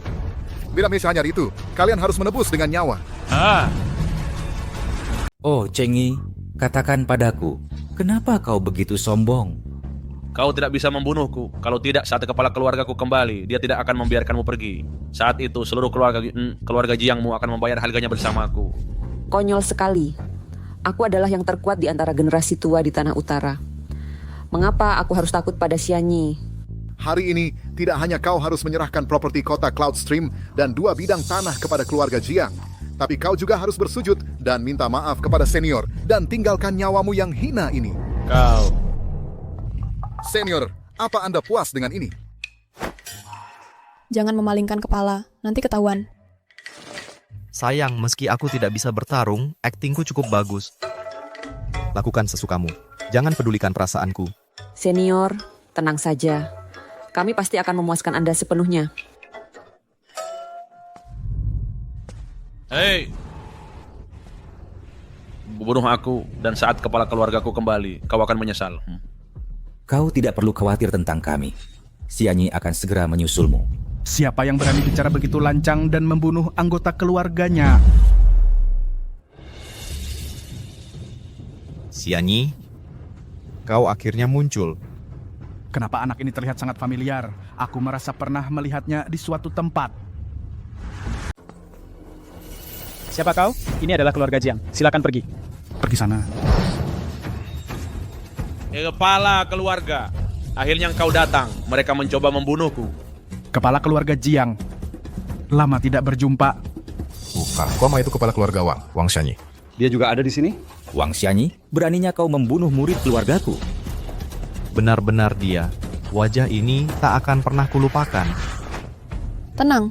Bila misalnya itu, kalian harus menebus dengan nyawa. Oh, Cheng Yi, katakan padaku, kenapa kau begitu sombong? Kau tidak bisa membunuhku. Kalau tidak, saat kepala keluargaku kembali, dia tidak akan membiarkanmu pergi. Saat itu, seluruh keluarga Jiangmu akan membayar harganya bersamaku. Konyol sekali. Aku adalah yang terkuat di antara generasi tua di Tanah Utara. Mengapa aku harus takut pada Xianyi? Hari ini, tidak hanya kau harus menyerahkan properti kota Cloudstream dan 2 bidang tanah kepada keluarga Jiang, tapi kau juga harus bersujud dan minta maaf kepada senior dan tinggalkan nyawamu yang hina ini. Kau. Senior, apa Anda puas dengan ini? Jangan memalingkan kepala, nanti ketahuan. Sayang, meski aku tidak bisa bertarung, aktingku cukup bagus. Lakukan sesukamu. Jangan pedulikan perasaanku. Senior, tenang saja. Kami pasti akan memuaskan Anda sepenuhnya. Hei! Bunuh aku, dan saat kepala keluargaku kembali, kau akan menyesal. Kau tidak perlu khawatir tentang kami. Xianyi akan segera menyusulmu. Siapa yang berani bicara begitu lancang dan membunuh anggota keluarganya? Xianyi, kau akhirnya muncul. Kenapa anak ini terlihat sangat familiar? Aku merasa pernah melihatnya di suatu tempat. Siapa kau? Ini adalah keluarga Jiang. Silakan pergi. Pergi sana. Kepala keluarga, akhirnya kau datang. Mereka mencoba membunuhku. Kepala keluarga Jiang. Lama tidak berjumpa. Bukan, Koma itu kepala keluarga Wang Xianyi. Dia juga ada di sini? Wang Xianyi, beraninya kau membunuh murid keluargaku? Benar-benar dia. Wajah ini tak akan pernah kulupakan. Tenang,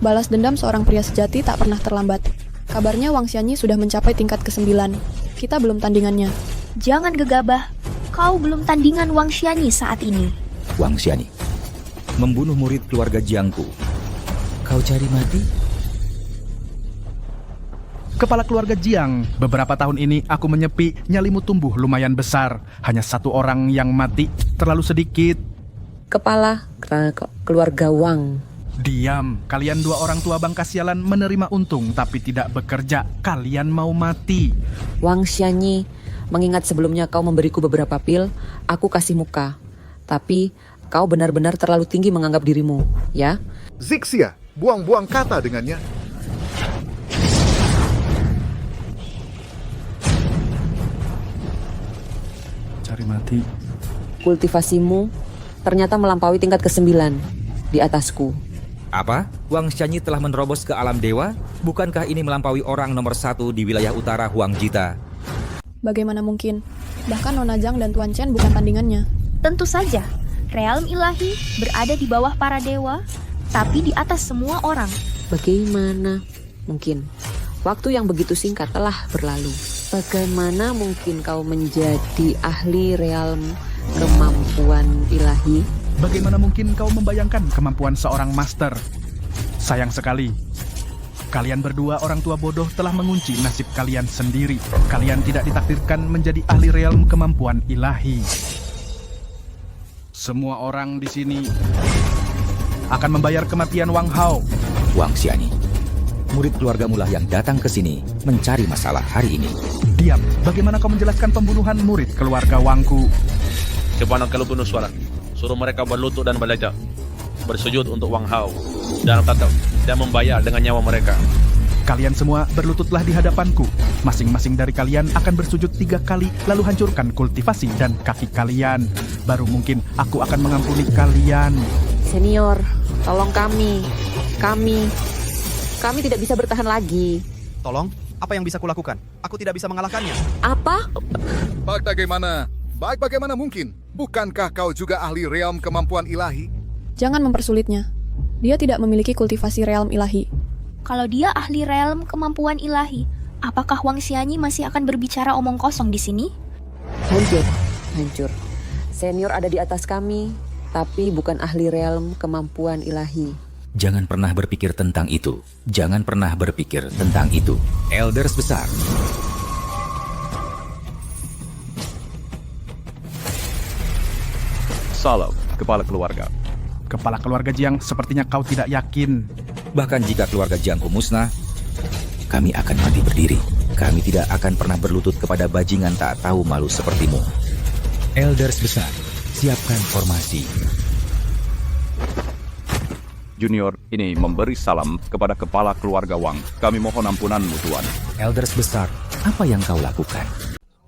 balas dendam seorang pria sejati tak pernah terlambat. Kabarnya Wang Xianyi sudah mencapai tingkat ke-9. Kita belum tandingannya. Jangan gegabah. Kau belum tandingan Wang Xianyi saat ini. Wang Xianyi, membunuh murid keluarga Jiangku. Kau cari mati? Kepala keluarga Jiang, beberapa tahun ini aku menyepi, nyalimu tumbuh lumayan besar. Hanya satu orang yang mati, terlalu sedikit. Kepala keluarga Wang. Diam, kalian dua orang tua bangka sialan menerima untung tapi tidak bekerja. Kalian mau mati. Wang Xianyi, mengingat sebelumnya kau memberiku beberapa pil, aku kasih muka. Tapi kau benar-benar terlalu tinggi menganggap dirimu, ya? Zixia, buang-buang kata dengannya. Cari mati. Kultivasimu ternyata melampaui tingkat ke-9 di atasku. Apa? Wang Xianyi telah menerobos ke alam dewa? Bukankah ini melampaui orang nomor 1 di wilayah utara Huang Jita? Bagaimana mungkin? Bahkan Nona Zhang dan Tuan Chen bukan tandingannya. Tentu saja, realm ilahi berada di bawah para dewa, tapi di atas semua orang. Bagaimana mungkin? Waktu yang begitu singkat telah berlalu. Bagaimana mungkin kau menjadi ahli realm kemampuan ilahi? Bagaimana mungkin kau membayangkan kemampuan seorang master? Sayang sekali, kalian berdua orang tua bodoh telah mengunci nasib kalian sendiri. Kalian tidak ditakdirkan menjadi ahli realm kemampuan ilahi. Semua orang di sini akan membayar kematian Wang Hao. Wang Xianyi, murid keluargamu lah yang datang ke sini mencari masalah hari ini. Diam, bagaimana kau menjelaskan pembunuhan murid keluarga Wangku? Coba kalau bunuh suara, suruh mereka berlutut dan belajar, bersujud untuk Wang Hao, dan tetap dan membayar dengan nyawa mereka. Kalian semua berlututlah di hadapanku. Masing-masing dari kalian akan bersujud 3 kali, lalu hancurkan kultivasi dan kaki kalian. Baru mungkin aku akan mengampuni kalian. Senior, tolong kami. Kami tidak bisa bertahan lagi. Tolong, apa yang bisa kulakukan? Aku tidak bisa mengalahkannya. Apa? Baik bagaimana mungkin? Bukankah kau juga ahli realm kemampuan ilahi? Jangan mempersulitnya. Dia tidak memiliki kultivasi realm ilahi. Kalau dia ahli realm kemampuan ilahi, apakah Wang Xianyi masih akan berbicara omong kosong di sini? Hancur. Senior ada di atas kami, tapi bukan ahli realm kemampuan ilahi. Jangan pernah berpikir tentang itu. Jangan pernah berpikir tentang itu. Elders besar. Salam, kepala keluarga. Kepala keluarga Jiang, sepertinya kau tidak yakin. Bahkan jika keluarga Jiangku musnah, kami akan mati berdiri. Kami tidak akan pernah berlutut kepada bajingan tak tahu malu sepertimu. Elders besar, siapkan formasi. Junior ini memberi salam kepada kepala keluarga Wang. Kami mohon ampunanmu, Tuan. Elders besar, apa yang kau lakukan?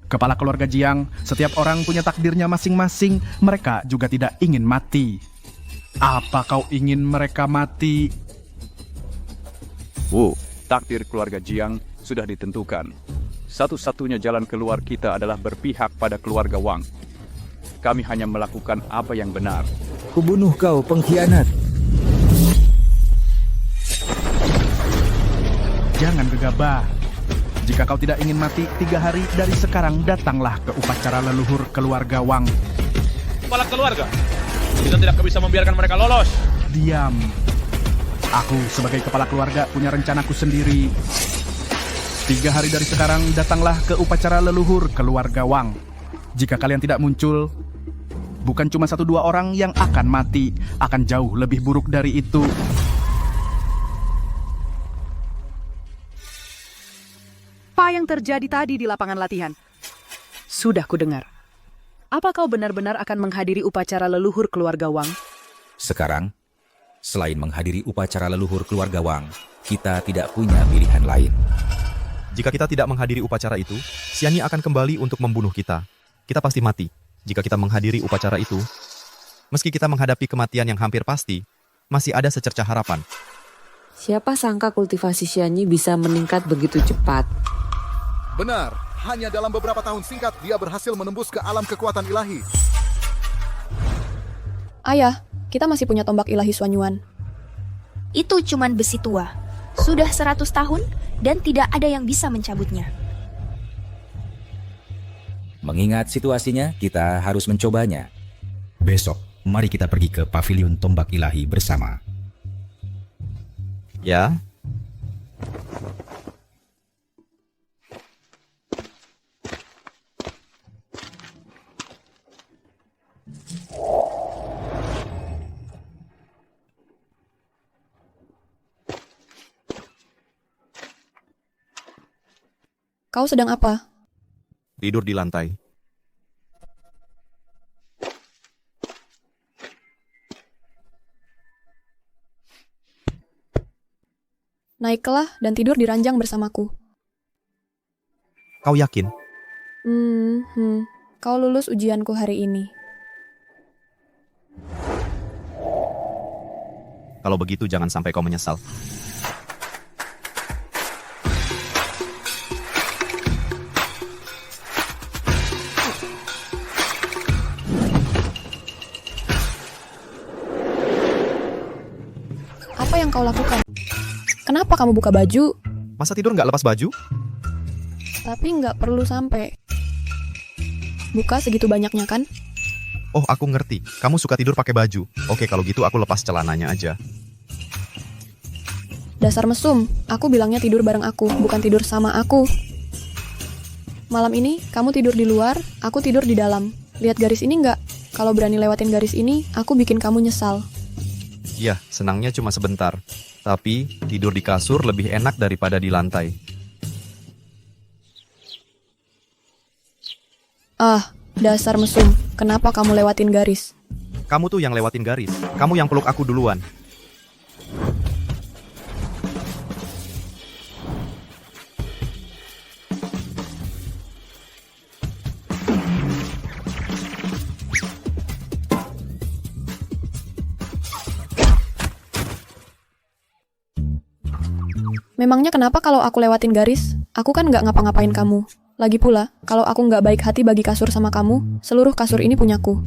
Kepala keluarga Jiang, setiap orang punya takdirnya masing-masing. Mereka juga tidak ingin mati. Apa kau ingin mereka mati? Takdir keluarga Jiang sudah ditentukan. Satu-satunya jalan keluar kita adalah berpihak pada keluarga Wang. Kami hanya melakukan apa yang benar. Kubunuh kau, pengkhianat. Jangan gegabah. Jika kau tidak ingin mati, 3 hari dari sekarang datanglah ke upacara leluhur keluarga Wang. Kepala keluarga, kita tidak bisa membiarkan mereka lolos. Diam. Aku sebagai kepala keluarga punya rencanaku sendiri. 3 hari dari sekarang datanglah ke upacara leluhur keluarga Wang. Jika kalian tidak muncul, bukan cuma 1-2 orang yang akan mati, akan jauh lebih buruk dari itu. Apa yang terjadi tadi di lapangan latihan? Sudah kudengar. Apa kau benar-benar akan menghadiri upacara leluhur keluarga Wang? Sekarang, selain menghadiri upacara leluhur keluarga Wang, kita tidak punya pilihan lain. Jika kita tidak menghadiri upacara itu, Xianyi akan kembali untuk membunuh kita. Kita pasti mati. Jika kita menghadiri upacara itu, meski kita menghadapi kematian yang hampir pasti, masih ada secercah harapan. Siapa sangka kultivasi Xianyi bisa meningkat begitu cepat? Benar, hanya dalam beberapa tahun singkat dia berhasil menembus ke alam kekuatan ilahi. Ayah, kita masih punya tombak ilahi Xuanyuan. Itu cuman besi tua. Sudah 100 tahun dan tidak ada yang bisa mencabutnya. Mengingat situasinya, kita harus mencobanya. Besok, mari kita pergi ke pavilion tombak ilahi bersama. Ya. Kau sedang apa? Tidur di lantai. Naiklah dan tidur di ranjang bersamaku. Kau yakin? Kau lulus ujianku hari ini. Kalau begitu jangan sampai kau menyesal. Apa yang kau lakukan? Kenapa kamu buka baju? Masa tidur nggak lepas baju? Tapi nggak perlu sampai. Buka segitu banyaknya kan? Oh, aku ngerti. Kamu suka tidur pakai baju. Oke, kalau gitu aku lepas celananya aja. Dasar mesum, aku bilangnya tidur bareng aku, bukan tidur sama aku. Malam ini, kamu tidur di luar, aku tidur di dalam. Lihat garis ini nggak? Kalau berani lewatin garis ini, aku bikin kamu nyesal. Iya, senangnya cuma sebentar. Tapi, tidur di kasur lebih enak daripada di lantai. Ah, dasar mesum. Kenapa kamu lewatin garis? Kamu tuh yang lewatin garis. Kamu yang peluk aku duluan. Memangnya kenapa kalau aku lewatin garis? Aku kan nggak ngapa-ngapain kamu. Lagi pula, kalau aku nggak baik hati bagi kasur sama kamu, seluruh kasur ini punyaku.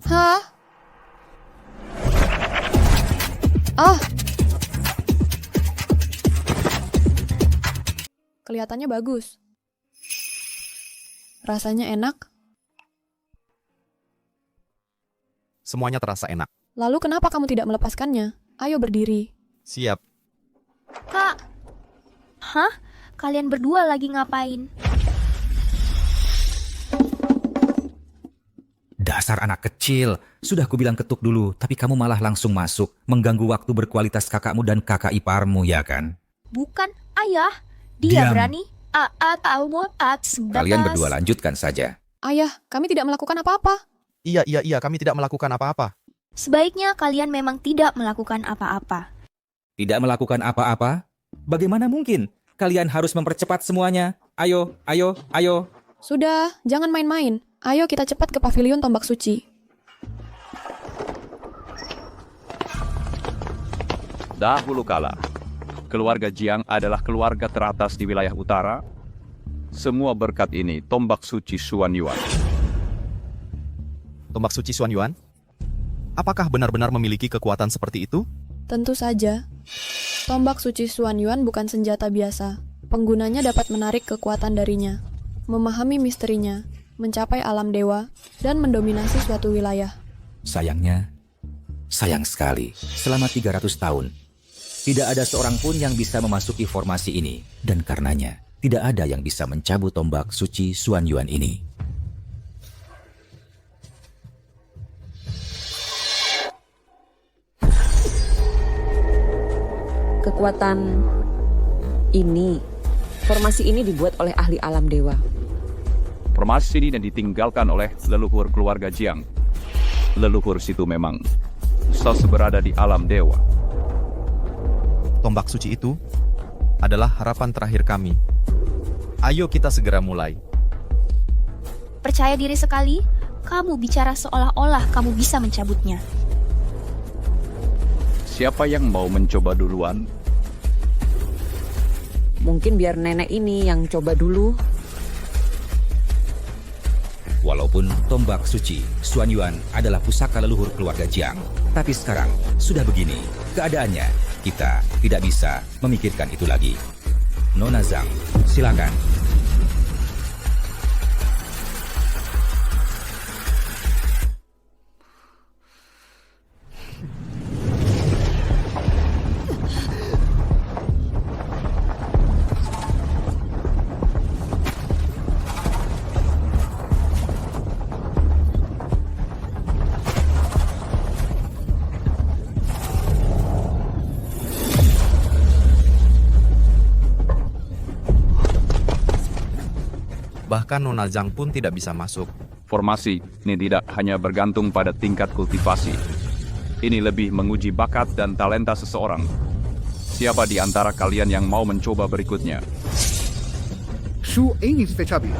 Hah? Ah! Kelihatannya bagus. Rasanya enak. Semuanya terasa enak. Lalu kenapa kamu tidak melepaskannya? Ayo berdiri. Siap. Kak. Hah? Kalian berdua lagi ngapain? Dasar anak kecil. Sudah kubilang ketuk dulu, tapi kamu malah langsung masuk. Mengganggu waktu berkualitas kakakmu dan kakak iparmu, ya kan? Bukan, ayah. Dia Diam. berani. Kalian berdua lanjutkan saja. Ayah, kami tidak melakukan apa-apa. Iya, kami tidak melakukan apa-apa. Sebaiknya kalian memang tidak melakukan apa-apa. Tidak melakukan apa-apa? Bagaimana mungkin? Kalian harus mempercepat semuanya. Ayo. Sudah, jangan main-main. Ayo kita cepat ke pavilion tombak suci. Dahulu kala, keluarga Jiang adalah keluarga teratas di wilayah utara. Semua berkat ini tombak suci Xuan Yuan. Tombak suci Xuan Yuan? Apakah benar-benar memiliki kekuatan seperti itu? Tentu saja. Tombak suci Xuan Yuan bukan senjata biasa. Penggunanya dapat menarik kekuatan darinya, memahami misterinya, mencapai alam dewa, dan mendominasi suatu wilayah. Sayangnya, sayang sekali, selama 300 tahun, tidak ada seorang pun yang bisa memasuki formasi ini, dan karenanya, tidak ada yang bisa mencabut tombak suci Xuan Yuan ini. Kekuatan ini, formasi ini dibuat oleh ahli alam dewa. Formasi ini ditinggalkan oleh leluhur keluarga Jiang. Leluhur situ memang seberada di alam dewa. Tombak suci itu adalah harapan terakhir kami. Ayo kita segera mulai. Percaya diri sekali, kamu bicara seolah-olah kamu bisa mencabutnya. Siapa yang mau mencoba duluan? Mungkin biar nenek ini yang coba dulu. Walaupun tombak suci Xuan Yuan adalah pusaka leluhur keluarga Jiang, tapi sekarang sudah begini keadaannya, kita tidak bisa memikirkan itu lagi. Nona Zhang, silakan. Bahkan Nona Zhang pun tidak bisa masuk. Formasi ini tidak hanya bergantung pada tingkat kultivasi. Ini lebih menguji bakat dan talenta seseorang. Siapa di antara kalian yang mau mencoba berikutnya? Shu ini Fecabi.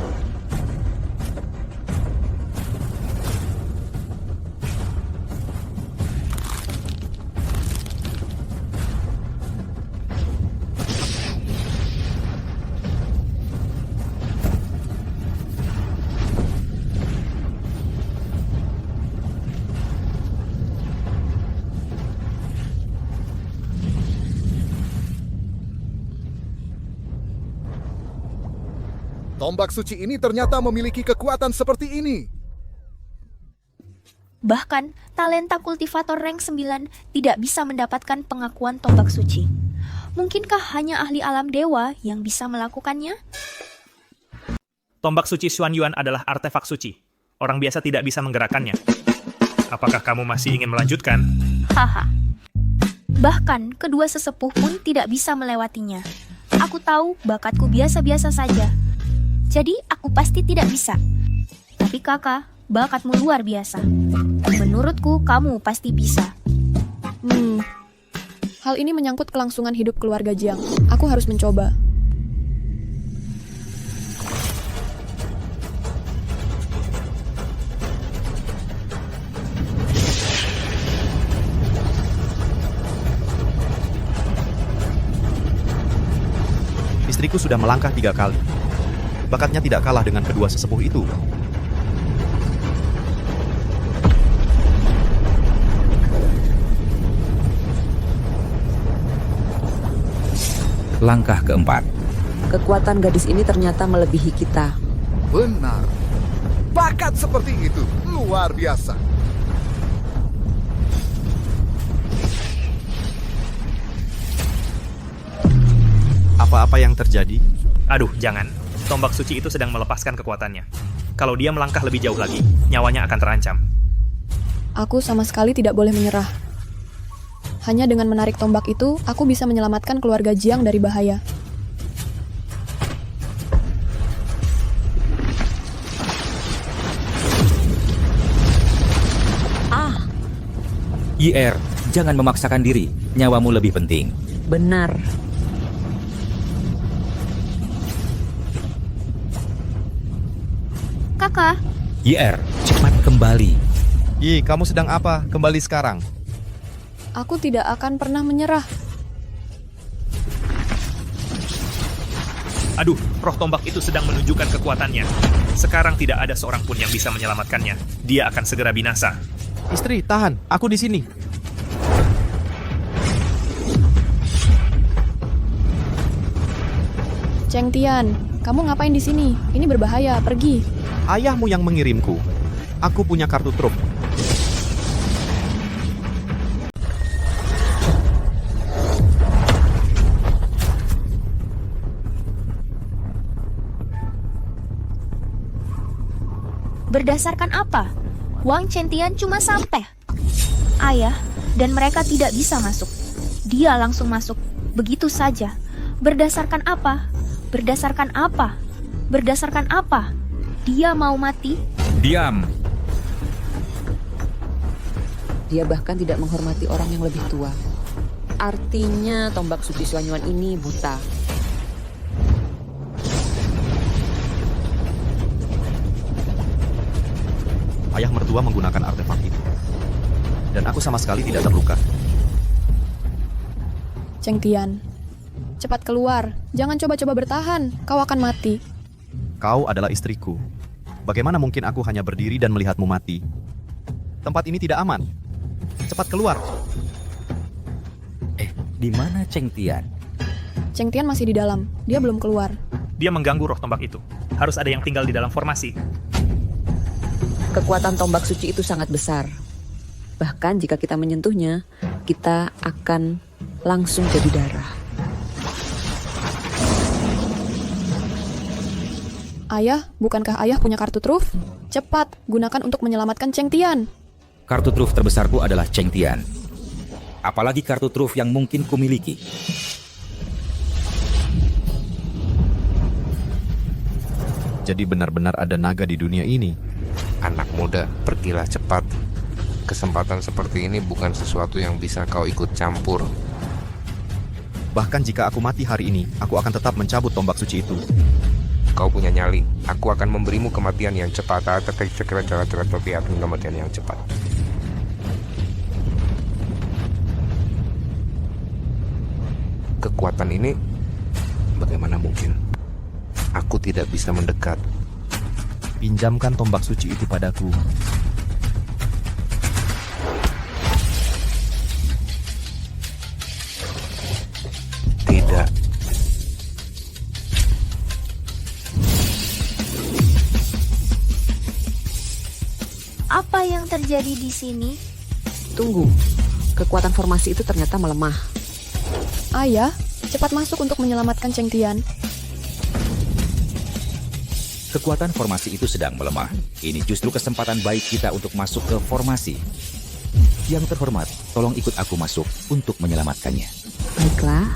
Tombak suci ini ternyata memiliki kekuatan seperti ini. Bahkan, talenta kultivator rank 9 tidak bisa mendapatkan pengakuan tombak suci. Mungkinkah hanya ahli alam dewa yang bisa melakukannya? Tombak suci Xuan Yuan adalah artefak suci. Orang biasa tidak bisa menggerakkannya. Apakah kamu masih ingin melanjutkan? Haha. Bahkan, kedua sesepuh pun tidak bisa melewatinya. Aku tahu bakatku biasa-biasa saja. Jadi, aku pasti tidak bisa. Tapi kakak, bakatmu luar biasa. Menurutku, kamu pasti bisa. Hal ini menyangkut kelangsungan hidup keluarga Jiang. Aku harus mencoba. Istriku sudah melangkah 3 kali. Bakatnya tidak kalah dengan kedua sesepuh itu. Langkah keempat. Kekuatan gadis ini ternyata melebihi kita. Benar. Bakat seperti itu luar biasa. Apa-apa yang terjadi? Aduh, jangan. Tombak suci itu sedang melepaskan kekuatannya. Kalau dia melangkah lebih jauh lagi, nyawanya akan terancam. Aku sama sekali tidak boleh menyerah. Hanya dengan menarik tombak itu, aku bisa menyelamatkan keluarga Jiang dari bahaya. YR, jangan memaksakan diri. Nyawamu lebih penting. Benar. Kakak. YR, cepat kembali. Kamu sedang apa? Kembali sekarang. Aku tidak akan pernah menyerah. Aduh, roh tombak itu sedang menunjukkan kekuatannya. Sekarang tidak ada seorang pun yang bisa menyelamatkannya. Dia akan segera binasa. Istri, tahan. Aku di sini. Cheng Tian, kamu ngapain di sini? Ini berbahaya, pergi. Ayahmu yang mengirimku. Aku punya kartu truf. Berdasarkan apa? Wang Chentian cuma sampai. Ayah dan mereka tidak bisa masuk. Dia langsung masuk. Begitu saja. Berdasarkan apa? Berdasarkan apa? Berdasarkan apa? Dia mau mati? Diam. Dia bahkan tidak menghormati orang yang lebih tua. Artinya tombak suci Xuan Yuan ini buta. Ayah mertua menggunakan artefak itu. Dan aku sama sekali tidak terluka. Cheng Tian, cepat keluar. Jangan coba-coba bertahan. Kau akan mati. Kau adalah istriku. Bagaimana mungkin aku hanya berdiri dan melihatmu mati? Tempat ini tidak aman. Cepat keluar. Di mana Cheng Tian? Cheng Tian masih di dalam. Dia belum keluar. Dia mengganggu roh tombak itu. Harus ada yang tinggal di dalam formasi. Kekuatan tombak suci itu sangat besar. Bahkan jika kita menyentuhnya, kita akan langsung jadi darah. Ayah, bukankah ayah punya kartu truf? Cepat, gunakan untuk menyelamatkan Cheng Tian. Kartu truf terbesarku adalah Cheng Tian. Apalagi kartu truf yang mungkin kumiliki. Jadi benar-benar ada naga di dunia ini. Anak muda, pergilah cepat. Kesempatan seperti ini bukan sesuatu yang bisa kau ikut campur. Bahkan jika aku mati hari ini, aku akan tetap mencabut tombak suci itu. Kau punya nyali, aku akan memberimu kematian yang cepat. Kematian yang cepat. Kekuatan ini, bagaimana mungkin? Aku tidak bisa mendekat. Pinjamkan tombak suci itu padaku. Tidak. Apa yang terjadi di sini? Tunggu, kekuatan formasi itu ternyata melemah. Ayah, cepat masuk untuk menyelamatkan Cheng Tian. Kekuatan formasi itu sedang melemah. Ini justru kesempatan baik kita untuk masuk ke formasi. Yang terhormat, tolong ikut aku masuk untuk menyelamatkannya. Baiklah.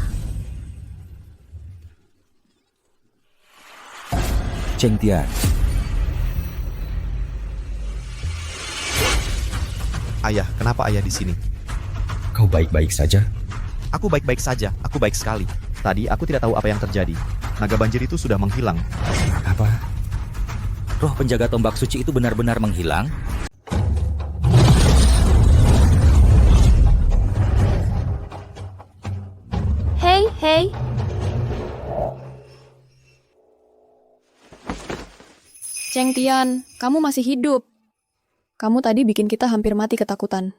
Cheng Tian. Ayah, kenapa ayah di sini? Kau baik-baik saja? Aku baik-baik saja, aku baik sekali. Tadi aku tidak tahu apa yang terjadi. Naga banjir itu sudah menghilang. Apa? Roh penjaga tombak suci itu benar-benar menghilang? Hei. Cheng Tian, kamu masih hidup. Kamu tadi bikin kita hampir mati ketakutan.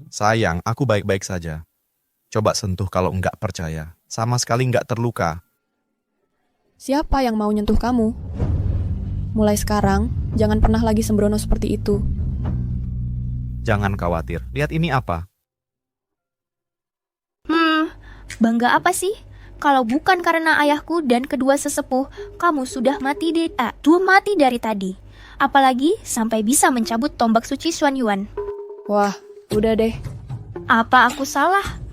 Sayang, aku baik-baik saja. Coba sentuh kalau enggak percaya. Sama sekali enggak terluka. Siapa yang mau nyentuh kamu? Mulai sekarang, jangan pernah lagi sembrono seperti itu. Jangan khawatir. Lihat ini apa? Bangga apa sih? Kalau bukan karena ayahku dan kedua sesepuh, kamu sudah mati dari tadi. Apalagi sampai bisa mencabut tombak suci Xuan Yuan. Wah, udah deh. Apa aku salah?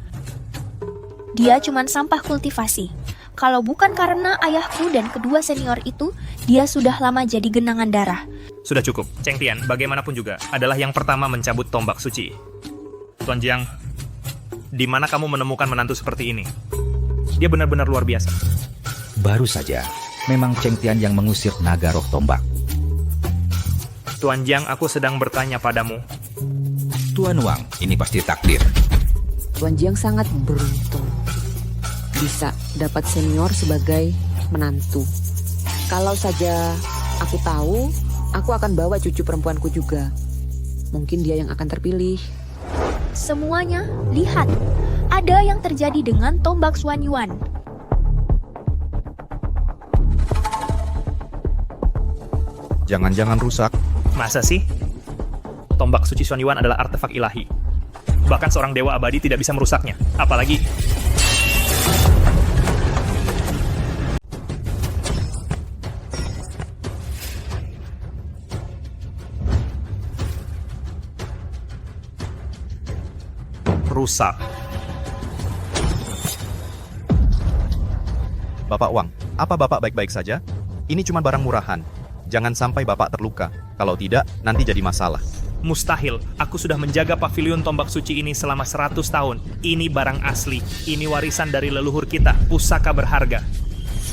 Dia cuman sampah kultivasi. Kalau bukan karena ayahku dan kedua senior itu, dia sudah lama jadi genangan darah. Sudah cukup. Cheng Tian, bagaimanapun juga, adalah yang pertama mencabut tombak suci. Tuan Jiang, di mana kamu menemukan menantu seperti ini? Dia benar-benar luar biasa. Baru saja, memang Cheng Tian yang mengusir naga roh tombak. Tuan Jiang, aku sedang bertanya padamu. Tuan Wang, ini pasti takdir. Tuan Jiang sangat beruntung bisa dapat senior sebagai menantu. Kalau saja aku tahu, aku akan bawa cucu perempuanku juga. Mungkin dia yang akan terpilih. Semuanya, lihat. Ada yang terjadi dengan tombak Xuan Yuan. Jangan-jangan rusak. Masa sih? Tombak suci Xuan Yuan adalah artefak ilahi. Bahkan seorang dewa abadi tidak bisa merusaknya. Apalagi... rusak. Bapak Wang, apa Bapak baik-baik saja? Ini cuma barang murahan. Jangan sampai Bapak terluka. Kalau tidak, nanti jadi masalah. Mustahil. Aku sudah menjaga pavilion tombak suci ini selama 100 tahun. Ini barang asli. Ini warisan dari leluhur kita. Pusaka berharga.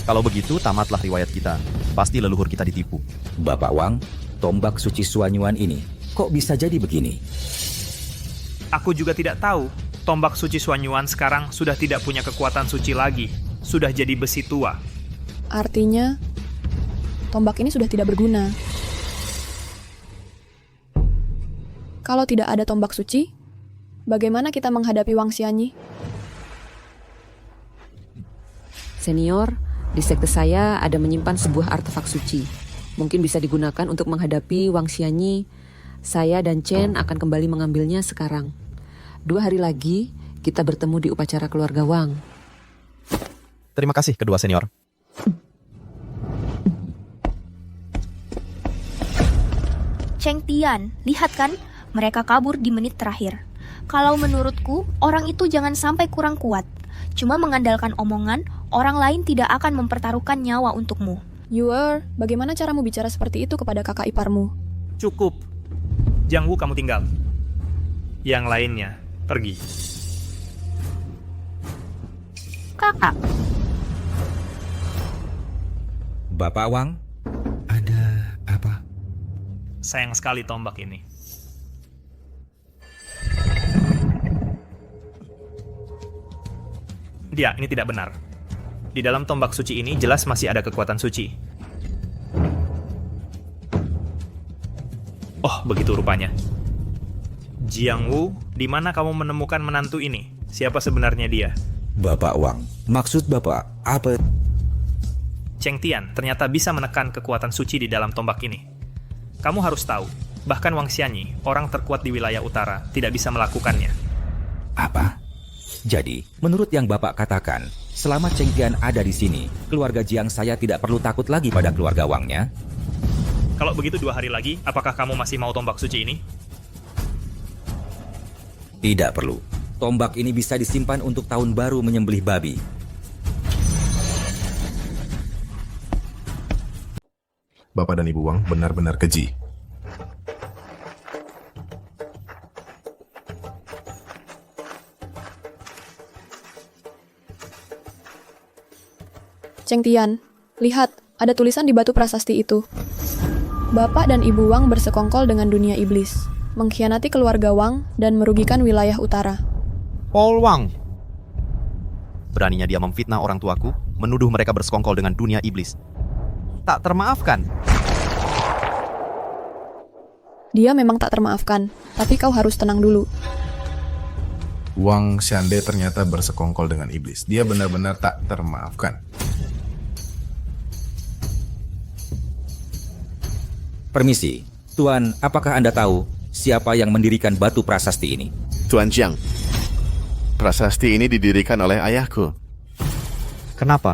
Kalau begitu, tamatlah riwayat kita. Pasti leluhur kita ditipu. Bapak Wang, tombak suci Xuan Yuan ini kok bisa jadi begini? Aku juga tidak tahu. Tombak suci Xuan Yuan sekarang sudah tidak punya kekuatan suci lagi. Sudah jadi besi tua. Artinya, tombak ini sudah tidak berguna. Kalau tidak ada tombak suci, bagaimana kita menghadapi Wang Xianyi? Senior, di sekte saya ada menyimpan sebuah artefak suci. Mungkin bisa digunakan untuk menghadapi Wang Xianyi. Saya dan Chen akan kembali mengambilnya sekarang. 2 hari lagi, kita bertemu di upacara keluarga Wang. Terima kasih kedua senior. Cheng Tian, lihat kan? Mereka kabur di menit terakhir. Kalau menurutku, orang itu jangan sampai kurang kuat. Cuma mengandalkan omongan, orang lain tidak akan mempertaruhkan nyawa untukmu. Yuer, bagaimana caramu bicara seperti itu kepada kakak iparmu? Cukup. Jiang Wu, kamu tinggal. Yang lainnya, pergi. Kakak, Bapak Wang, ada apa? Sayang sekali tombak ini. Dia, ini tidak benar. Di dalam tombak suci ini jelas masih ada kekuatan suci. Oh, begitu rupanya. Jiang Wu, di mana kamu menemukan menantu ini? Siapa sebenarnya dia? Bapak Wang, maksud Bapak apa? Cheng Tian ternyata bisa menekan kekuatan suci di dalam tombak ini. Kamu harus tahu, bahkan Wang Xianyi, orang terkuat di wilayah utara, tidak bisa melakukannya. Apa? Jadi, menurut yang Bapak katakan, selama Cheng Tian ada di sini, keluarga Jiang saya tidak perlu takut lagi pada keluarga Wangnya? Kalau begitu 2 hari lagi, apakah kamu masih mau tombak suci ini? Tidak perlu. Tombak ini bisa disimpan untuk tahun baru menyembelih babi. Bapak dan Ibu Wang benar-benar keji. Cheng Tian, lihat, ada tulisan di batu prasasti itu. Bapak dan Ibu Wang bersekongkol dengan dunia iblis, mengkhianati keluarga Wang, dan merugikan wilayah utara. Paul Wang. Beraninya dia memfitnah orang tuaku, menuduh mereka bersekongkol dengan dunia iblis. Tak termaafkan. Dia memang tak termaafkan, tapi kau harus tenang dulu. Wang Xiande ternyata bersekongkol dengan iblis. Dia benar-benar tak termaafkan. Permisi, Tuan, apakah Anda tahu siapa yang mendirikan batu prasasti ini? Tuan Jiang, prasasti ini didirikan oleh ayahku. Kenapa?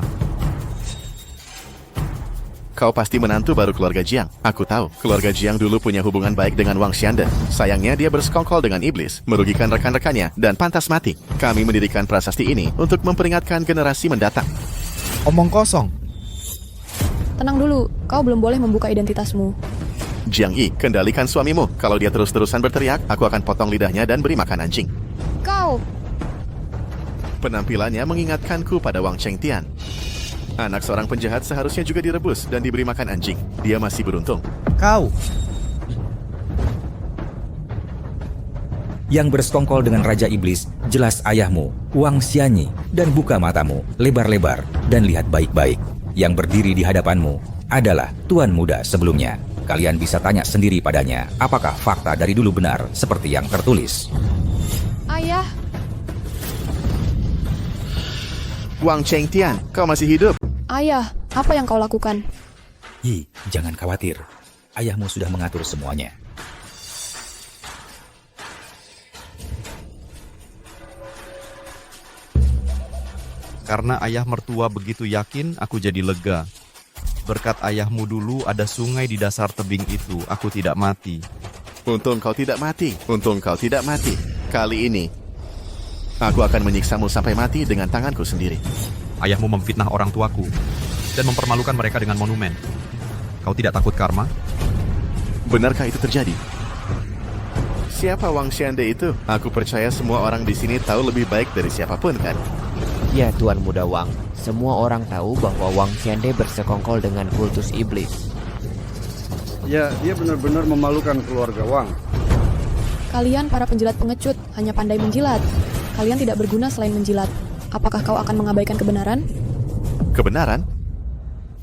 Kau pasti menantu baru keluarga Jiang. Aku tahu, keluarga Jiang dulu punya hubungan baik dengan Wang Xiande. Sayangnya dia bersekongkol dengan iblis, merugikan rekan-rekannya, dan pantas mati. Kami mendirikan prasasti ini untuk memperingatkan generasi mendatang. Omong kosong. Tenang dulu, kau belum boleh membuka identitasmu. Jiang Yi, kendalikan suamimu. Kalau dia terus-terusan berteriak, aku akan potong lidahnya dan beri makan anjing. Kau! Penampilannya mengingatkanku pada Wang Cheng Tian. Anak seorang penjahat seharusnya juga direbus dan diberi makan anjing. Dia masih beruntung. Kau! Yang bersekongkol dengan Raja Iblis, jelas ayahmu, Wang Xianyi, dan buka matamu, lebar-lebar, dan lihat baik-baik. Yang berdiri di hadapanmu adalah Tuan Muda sebelumnya. Kalian bisa tanya sendiri padanya, apakah fakta dari dulu benar seperti yang tertulis. Ayah! Wang Cheng Tian, kau masih hidup? Ayah, apa yang kau lakukan? Yi, jangan khawatir. Ayahmu sudah mengatur semuanya. Karena ayah mertua begitu yakin, aku jadi lega. Berkat ayahmu dulu ada sungai di dasar tebing itu, aku tidak mati. Untung kau tidak mati. Untung kau tidak mati. Kali ini, aku akan menyiksamu sampai mati dengan tanganku sendiri. Ayahmu memfitnah orang tuaku dan mempermalukan mereka dengan monumen. Kau tidak takut karma? Benarkah itu terjadi? Siapa Wang Xiande itu? Aku percaya semua orang di sini tahu lebih baik dari siapapun, kan? Ya, Tuan Muda Wang. Semua orang tahu bahwa Wang Xiande bersekongkol dengan kultus iblis. Ya, dia benar-benar memalukan keluarga Wang. Kalian para penjilat pengecut, hanya pandai menjilat. Kalian tidak berguna selain menjilat. Apakah kau akan mengabaikan kebenaran? Kebenaran?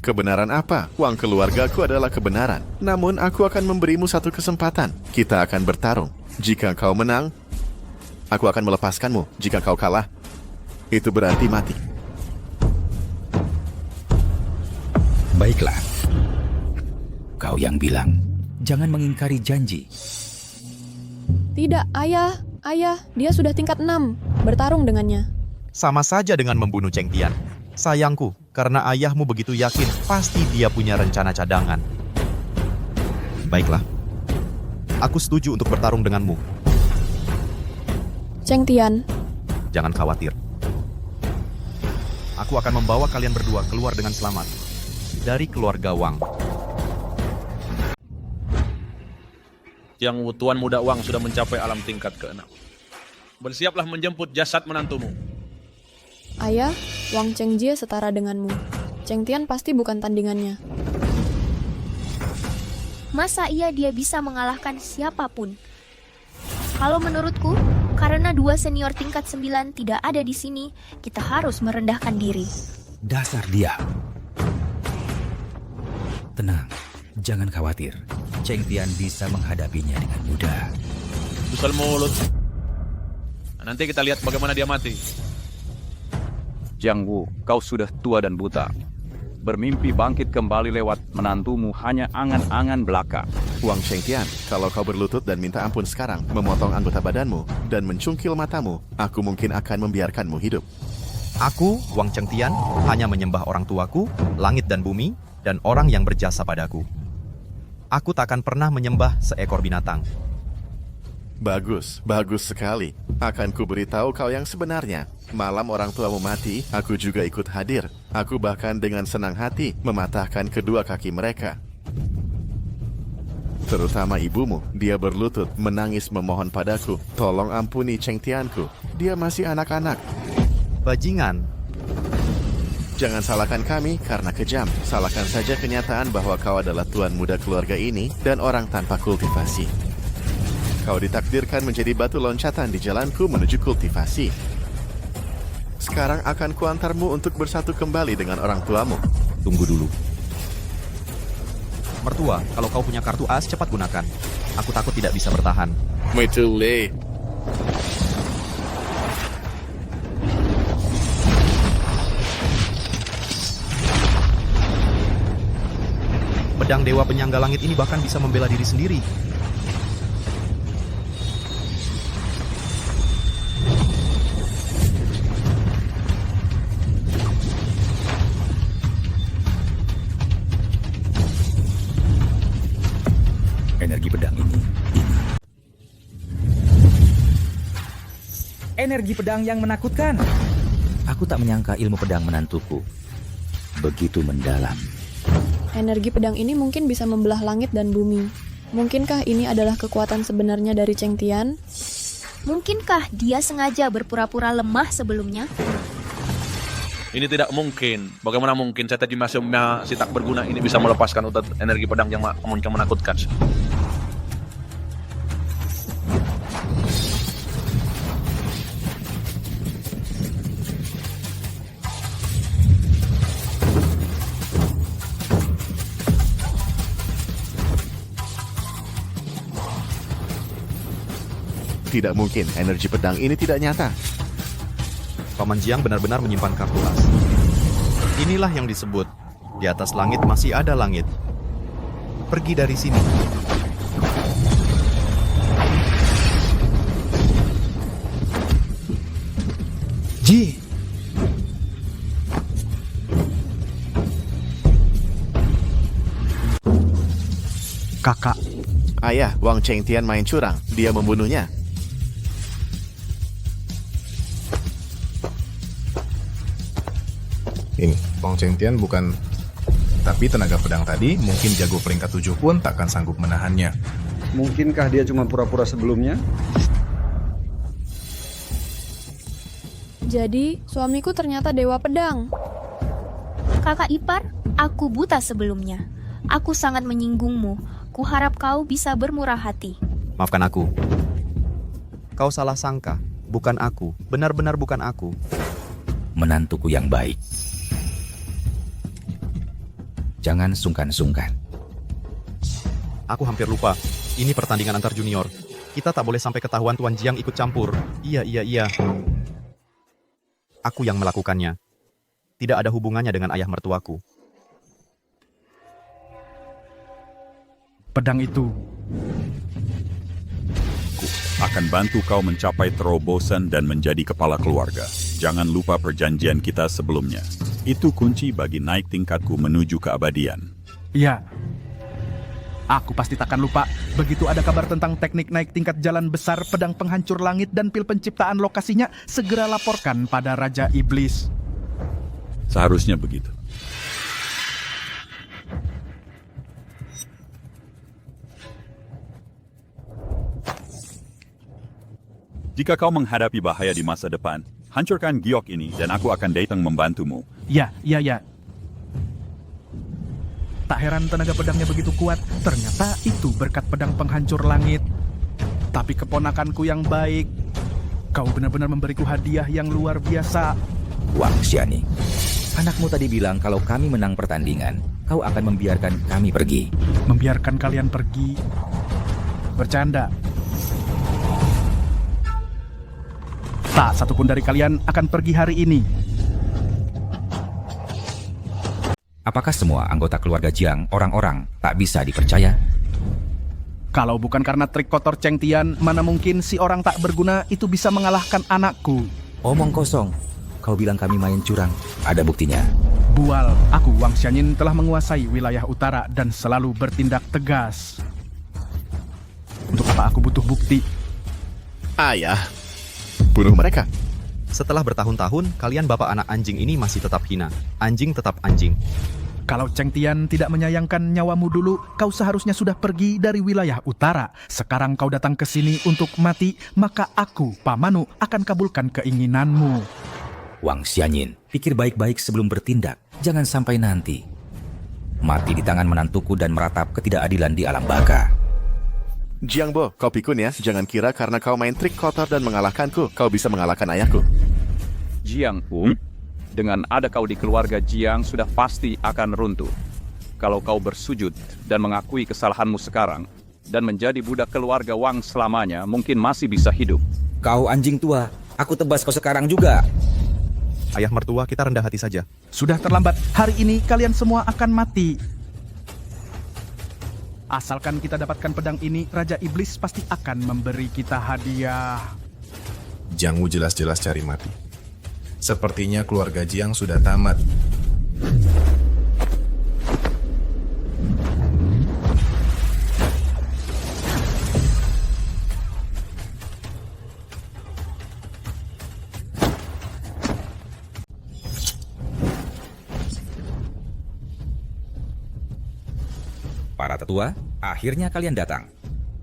Kebenaran apa? Uang keluargaku adalah kebenaran. Namun aku akan memberimu satu kesempatan. Kita akan bertarung. Jika kau menang, aku akan melepaskanmu. Jika kau kalah, itu berarti mati. Baiklah. Kau yang bilang, jangan mengingkari janji. Tidak, ayah. Ayah, dia sudah tingkat 6. Bertarung dengannya. Sama saja dengan membunuh Cheng Tian. Sayangku, karena ayahmu begitu yakin, pasti dia punya rencana cadangan. Baiklah. Aku setuju untuk bertarung denganmu. Cheng Tian. Jangan khawatir. Aku akan membawa kalian berdua keluar dengan selamat. dari keluarga Wang. Yang Tuan Muda Wang sudah mencapai alam tingkat ke-6. Bersiaplah menjemput jasad menantumu. Ayah, Wang Chengjie setara denganmu. Cheng Tian pasti bukan tandingannya. Masa dia bisa mengalahkan siapapun? Kalau menurutku, karena dua senior tingkat 9 tidak ada di sini, kita harus merendahkan diri. Dasar dia. Tenang, jangan khawatir. Cheng Tian bisa menghadapinya dengan mudah. Busal mulut. Nanti kita lihat bagaimana dia mati. Jiang Wu, kau sudah tua dan buta. Bermimpi bangkit kembali lewat menantumu hanya angan-angan belaka. Wang Chengtian, kalau kau berlutut dan minta ampun sekarang, memotong anggota badanmu, dan mencungkil matamu, aku mungkin akan membiarkanmu hidup. Aku, Wang Chengtian, hanya menyembah orang tuaku, langit dan bumi, dan orang yang berjasa padaku. Aku takkan pernah menyembah seekor binatang. Bagus, bagus sekali. Akan kuberitahu kau yang sebenarnya. Malam orang tuamu mati, aku juga ikut hadir. Aku bahkan dengan senang hati mematahkan kedua kaki mereka. Terutama ibumu, dia berlutut, menangis memohon padaku. Tolong ampuni Cheng Tianku, dia masih anak-anak. Bajingan. Jangan salahkan kami karena kejam. Salahkan saja kenyataan bahwa kau adalah tuan muda keluarga ini dan orang tanpa kultivasi. Kau ditakdirkan menjadi batu loncatan di jalanku menuju kultivasi. Sekarang akan kuantarmu untuk bersatu kembali dengan orang tuamu. Tunggu dulu. Mertua, kalau kau punya kartu as, cepat gunakan. Aku takut tidak bisa bertahan. Metule. Pedang Dewa Penyangga Langit ini bahkan bisa membela diri sendiri. Energi pedang ini. Energi pedang yang menakutkan. Aku tak menyangka ilmu pedang menantuku begitu mendalam. Energi pedang ini mungkin bisa membelah langit dan bumi. Mungkinkah ini adalah kekuatan sebenarnya dari Cheng Tian? Mungkinkah dia sengaja berpura-pura lemah sebelumnya? Ini tidak mungkin. Bagaimana mungkin saya tadi masih tak berguna ini bisa melepaskan utat energi pedang yang menakutkan? Tidak mungkin, energi pedang ini tidak nyata. Paman Jiang benar-benar menyimpan kartu as. Inilah yang disebut, di atas langit masih ada langit. Pergi dari sini. Ji! Kakak. Ayah, Wang Chengtian main curang. Dia membunuhnya. Ini, Wang Chengtian bukan... Tapi tenaga pedang tadi mungkin jago peringkat 7 pun takkan sanggup menahannya. Mungkinkah dia cuma pura-pura sebelumnya? Jadi, suamiku ternyata dewa pedang. Kakak ipar, aku buta sebelumnya. Aku sangat menyinggungmu. Kuharap kau bisa bermurah hati. Maafkan aku. Kau salah sangka. Bukan aku. Benar-benar bukan aku. Menantuku yang baik. Jangan sungkan-sungkan. Aku hampir lupa. Ini pertandingan antar junior. Kita tak boleh sampai ketahuan Tuan Jiang ikut campur. Iya. Aku yang melakukannya. Tidak ada hubungannya dengan ayah mertuaku. Pedang itu akan bantu kau mencapai terobosan dan menjadi kepala keluarga. Jangan lupa perjanjian kita sebelumnya. Itu kunci bagi naik tingkatku menuju keabadian. Ya, aku pasti takkan lupa. Begitu ada kabar tentang teknik naik tingkat jalan besar, pedang penghancur langit, dan pil penciptaan lokasinya, segera laporkan pada Raja Iblis. Seharusnya begitu. Jika kau menghadapi bahaya di masa depan, hancurkan giok ini dan aku akan datang membantumu. Ya. Tak heran tenaga pedangnya begitu kuat, ternyata itu berkat pedang penghancur langit. Tapi keponakanku yang baik, kau benar-benar memberiku hadiah yang luar biasa. Wang Xiani, anakmu tadi bilang kalau kami menang pertandingan, kau akan membiarkan kami pergi. Membiarkan kalian pergi? Bercanda. Tak satupun dari kalian akan pergi hari ini. Apakah semua anggota keluarga Jiang orang-orang tak bisa dipercaya? Kalau bukan karena trik kotor Cheng Tian, mana mungkin si orang tak berguna itu bisa mengalahkan anakku. Omong kosong. Kau bilang kami main curang. Ada buktinya. Bual, aku Wang Xianyin telah menguasai wilayah utara dan selalu bertindak tegas. Untuk apa aku butuh bukti? Ayah, bunuh mereka. Setelah bertahun-tahun, kalian bapak anak anjing ini masih tetap hina. Anjing tetap anjing. Kalau Cheng Tian tidak menyayangkan nyawamu dulu, kau seharusnya sudah pergi dari wilayah utara. Sekarang kau datang ke sini untuk mati, maka aku, pamanmu, akan kabulkan keinginanmu. Wang Xianyin, pikir baik-baik sebelum bertindak. Jangan sampai nanti mati di tangan menantuku dan meratap ketidakadilan di alam baka. Jiangbo, kau pikun ya. Jangan kira karena kau main trik kotor dan mengalahkanku, kau bisa mengalahkan ayahku. Jiang, dengan ada kau di keluarga Jiang sudah pasti akan runtuh. Kalau kau bersujud dan mengakui kesalahanmu sekarang, dan menjadi budak keluarga Wang selamanya, mungkin masih bisa hidup. Kau anjing tua, aku tebas kau sekarang juga. Ayah mertua, kita rendah hati saja. Sudah terlambat, hari ini kalian semua akan mati. Asalkan kita dapatkan pedang ini, Raja Iblis pasti akan memberi kita hadiah. Jiang Wu jelas-jelas cari mati. Sepertinya keluarga Jiang sudah tamat. Para tetua, akhirnya kalian datang.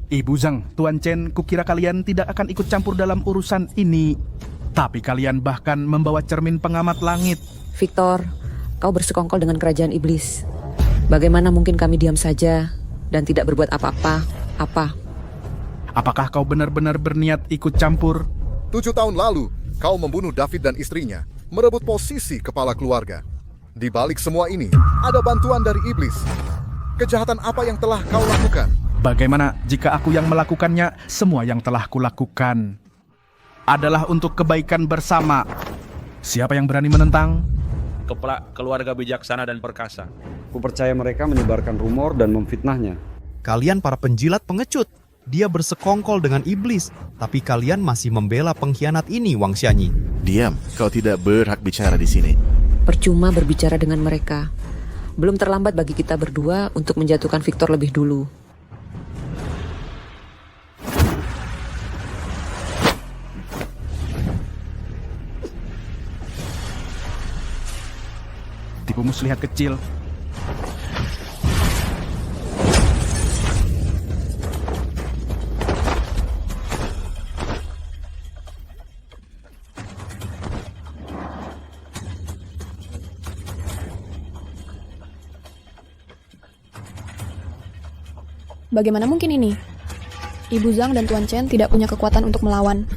Ibu Zhang, Tuan Chen, kukira kalian tidak akan ikut campur dalam urusan ini. Tapi kalian bahkan membawa cermin pengamat langit. Victor, kau bersekongkol dengan kerajaan iblis. Bagaimana mungkin kami diam saja dan tidak berbuat apa-apa? Apakah kau benar-benar berniat ikut campur? 7 tahun lalu, kau membunuh David dan istrinya, merebut posisi kepala keluarga. Di balik semua ini, ada bantuan dari iblis. Kejahatan apa yang telah kau lakukan? Bagaimana jika aku yang melakukannya? Semua yang telah kulakukan adalah untuk kebaikan bersama. Siapa yang berani menentang? Kepala keluarga bijaksana dan perkasa. Ku percaya mereka menyebarkan rumor dan memfitnahnya. Kalian para penjilat pengecut. Dia bersekongkol dengan iblis. Tapi kalian masih membela pengkhianat ini, Wang Xianyi. Diam, kau tidak berhak bicara di sini. Percuma berbicara dengan mereka. Belum terlambat bagi kita berdua untuk menjatuhkan Victor lebih dulu. Tipu muslihat kecil. Bagaimana mungkin ini? Ibu Zhang dan Tuan Chen tidak punya kekuatan untuk melawan.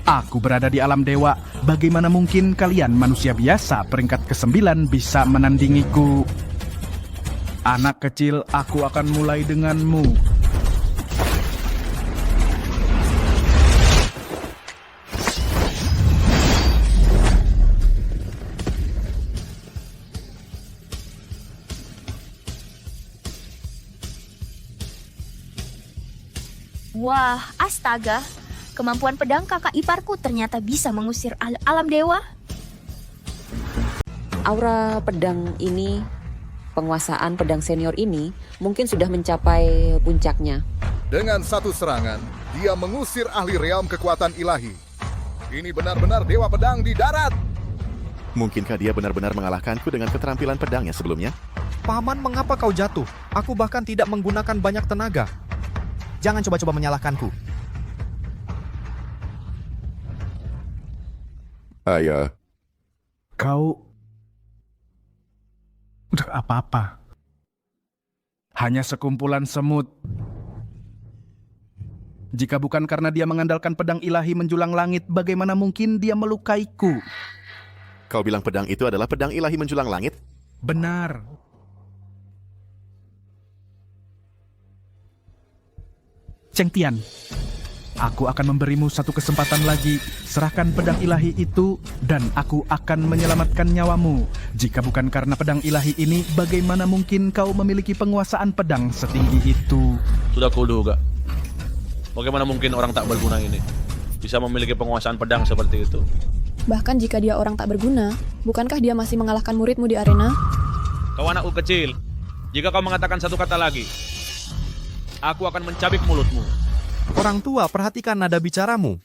Aku berada di alam dewa. Bagaimana mungkin kalian manusia biasa peringkat ke-9 bisa menandingiku? Anak kecil, aku akan mulai denganmu. Wah, astaga. Kemampuan pedang kakak iparku ternyata bisa mengusir alam dewa. Aura pedang ini, penguasaan pedang senior ini, mungkin sudah mencapai puncaknya. Dengan satu serangan, dia mengusir ahli realm kekuatan ilahi. Ini benar-benar dewa pedang di darat. Mungkinkah dia benar-benar mengalahkanku dengan keterampilan pedangnya sebelumnya? Paman, mengapa kau jatuh? Aku bahkan tidak menggunakan banyak tenaga. Jangan coba-coba menyalahkanku. Ayah. Kau... Udah apa-apa. Hanya sekumpulan semut. Jika bukan karena dia mengandalkan pedang ilahi menjulang langit, bagaimana mungkin dia melukaiku? Kau bilang pedang itu adalah pedang ilahi menjulang langit? Benar. Cheng Tian, aku akan memberimu satu kesempatan lagi. Serahkan pedang ilahi itu dan aku akan menyelamatkan nyawamu. Jika bukan karena pedang ilahi ini, bagaimana mungkin kau memiliki penguasaan pedang setinggi itu? Sudah kuduga. Bagaimana mungkin orang tak berguna ini bisa memiliki penguasaan pedang seperti itu? Bahkan jika dia orang tak berguna, bukankah dia masih mengalahkan muridmu di arena? Kau anakku kecil, jika kau mengatakan satu kata lagi, aku akan mencabik mulutmu. Orang tua, perhatikan nada bicaramu.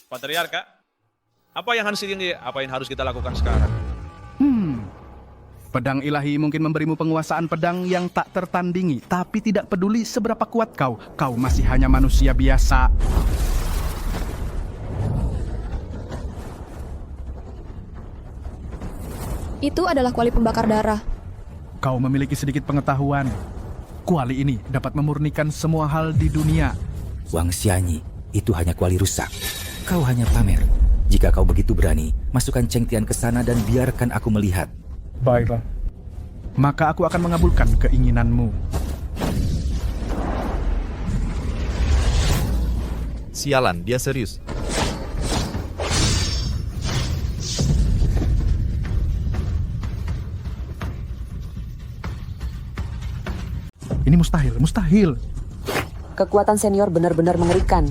Patriarka, apa yang harus kita lakukan sekarang? Pedang ilahi mungkin memberimu penguasaan pedang yang tak tertandingi, tapi tidak peduli seberapa kuat kau masih hanya manusia biasa. Itu adalah kuali pembakar darah. Kau memiliki sedikit pengetahuan. Kuali ini dapat memurnikan semua hal di dunia. Wang Xianyi, itu hanya kuali rusak. Kau hanya pamer. Jika kau begitu berani, masukkan Cheng Tian ke sana dan biarkan aku melihat. Baiklah. Maka aku akan mengabulkan keinginanmu. Sialan, dia serius. Ini mustahil. Kekuatan senior benar-benar mengerikan.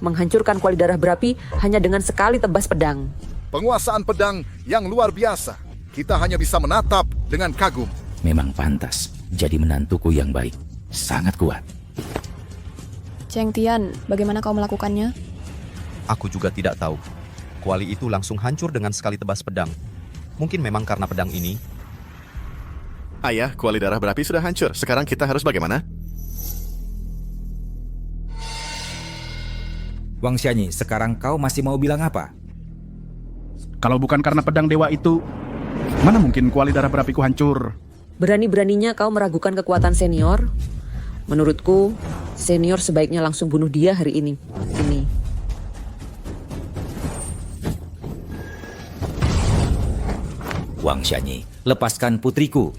Menghancurkan kuali darah berapi hanya dengan sekali tebas pedang. Penguasaan pedang yang luar biasa. Kita hanya bisa menatap dengan kagum. Memang pantas jadi menantuku yang baik. Sangat kuat. Cheng Tian, bagaimana kau melakukannya? Aku juga tidak tahu. Kuali itu langsung hancur dengan sekali tebas pedang. Mungkin memang karena pedang ini. Ayah, kuali darah berapi sudah hancur. Sekarang kita harus bagaimana? Wang Xianyi, sekarang kau masih mau bilang apa? Kalau bukan karena pedang dewa itu, mana mungkin kuali darah berapiku hancur? Berani-beraninya kau meragukan kekuatan senior? Menurutku, senior sebaiknya langsung bunuh dia hari ini. Wang Xianyi, lepaskan putriku.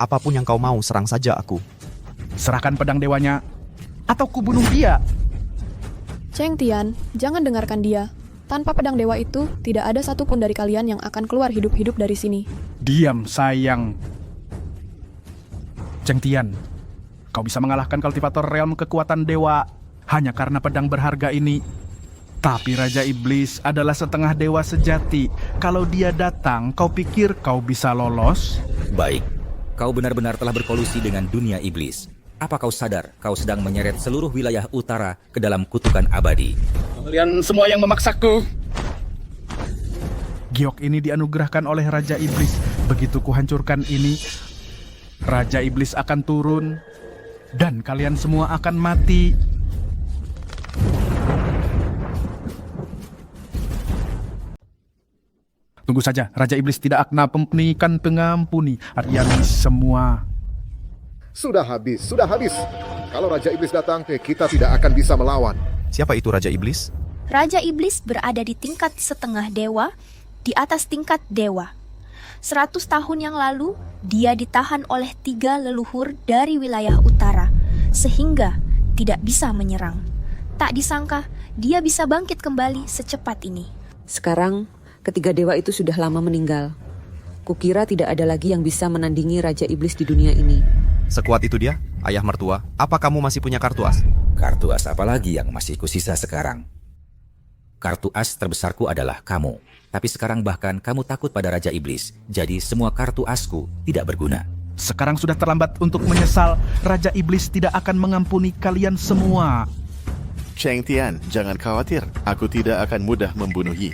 Apapun yang kau mau, serang saja aku. Serahkan pedang dewanya, atau kubunuh dia. Cheng Tian, jangan dengarkan dia. Tanpa pedang dewa itu, tidak ada satupun dari kalian yang akan keluar hidup-hidup dari sini. Diam, sayang. Cheng Tian, kau bisa mengalahkan kultivator realm kekuatan dewa hanya karena pedang berharga ini. Tapi Raja Iblis adalah setengah dewa sejati. Kalau dia datang, kau pikir kau bisa lolos? Baik, kau benar-benar telah berkolusi dengan dunia iblis. Apa kau sadar kau sedang menyeret seluruh wilayah utara ke dalam kutukan abadi? Kalian semua yang memaksaku. Giok ini dianugerahkan oleh Raja Iblis. Begitu kuhancurkan ini, Raja Iblis akan turun dan kalian semua akan mati. Tunggu saja, Raja Iblis tidak akan memberikan pengampuni kalian semua. Sudah habis. Kalau Raja Iblis datang, kita tidak akan bisa melawan. Siapa itu Raja Iblis? Raja Iblis berada di tingkat setengah dewa, di atas tingkat dewa. 100 tahun yang lalu, dia ditahan oleh 3 leluhur dari wilayah utara, sehingga tidak bisa menyerang. Tak disangka, dia bisa bangkit kembali secepat ini. Sekarang, ketiga dewa itu sudah lama meninggal. Kukira tidak ada lagi yang bisa menandingi Raja Iblis di dunia ini. Sekuat itu dia? Ayah mertua, apa kamu masih punya kartu as? Kartu as apa lagi yang masih kusisa sekarang? Kartu as terbesarku adalah kamu. Tapi sekarang bahkan kamu takut pada Raja Iblis. Jadi semua kartu asku tidak berguna. Sekarang sudah terlambat untuk menyesal. Raja Iblis tidak akan mengampuni kalian semua. Cheng Tian, jangan khawatir. Aku tidak akan mudah membunuh Yi.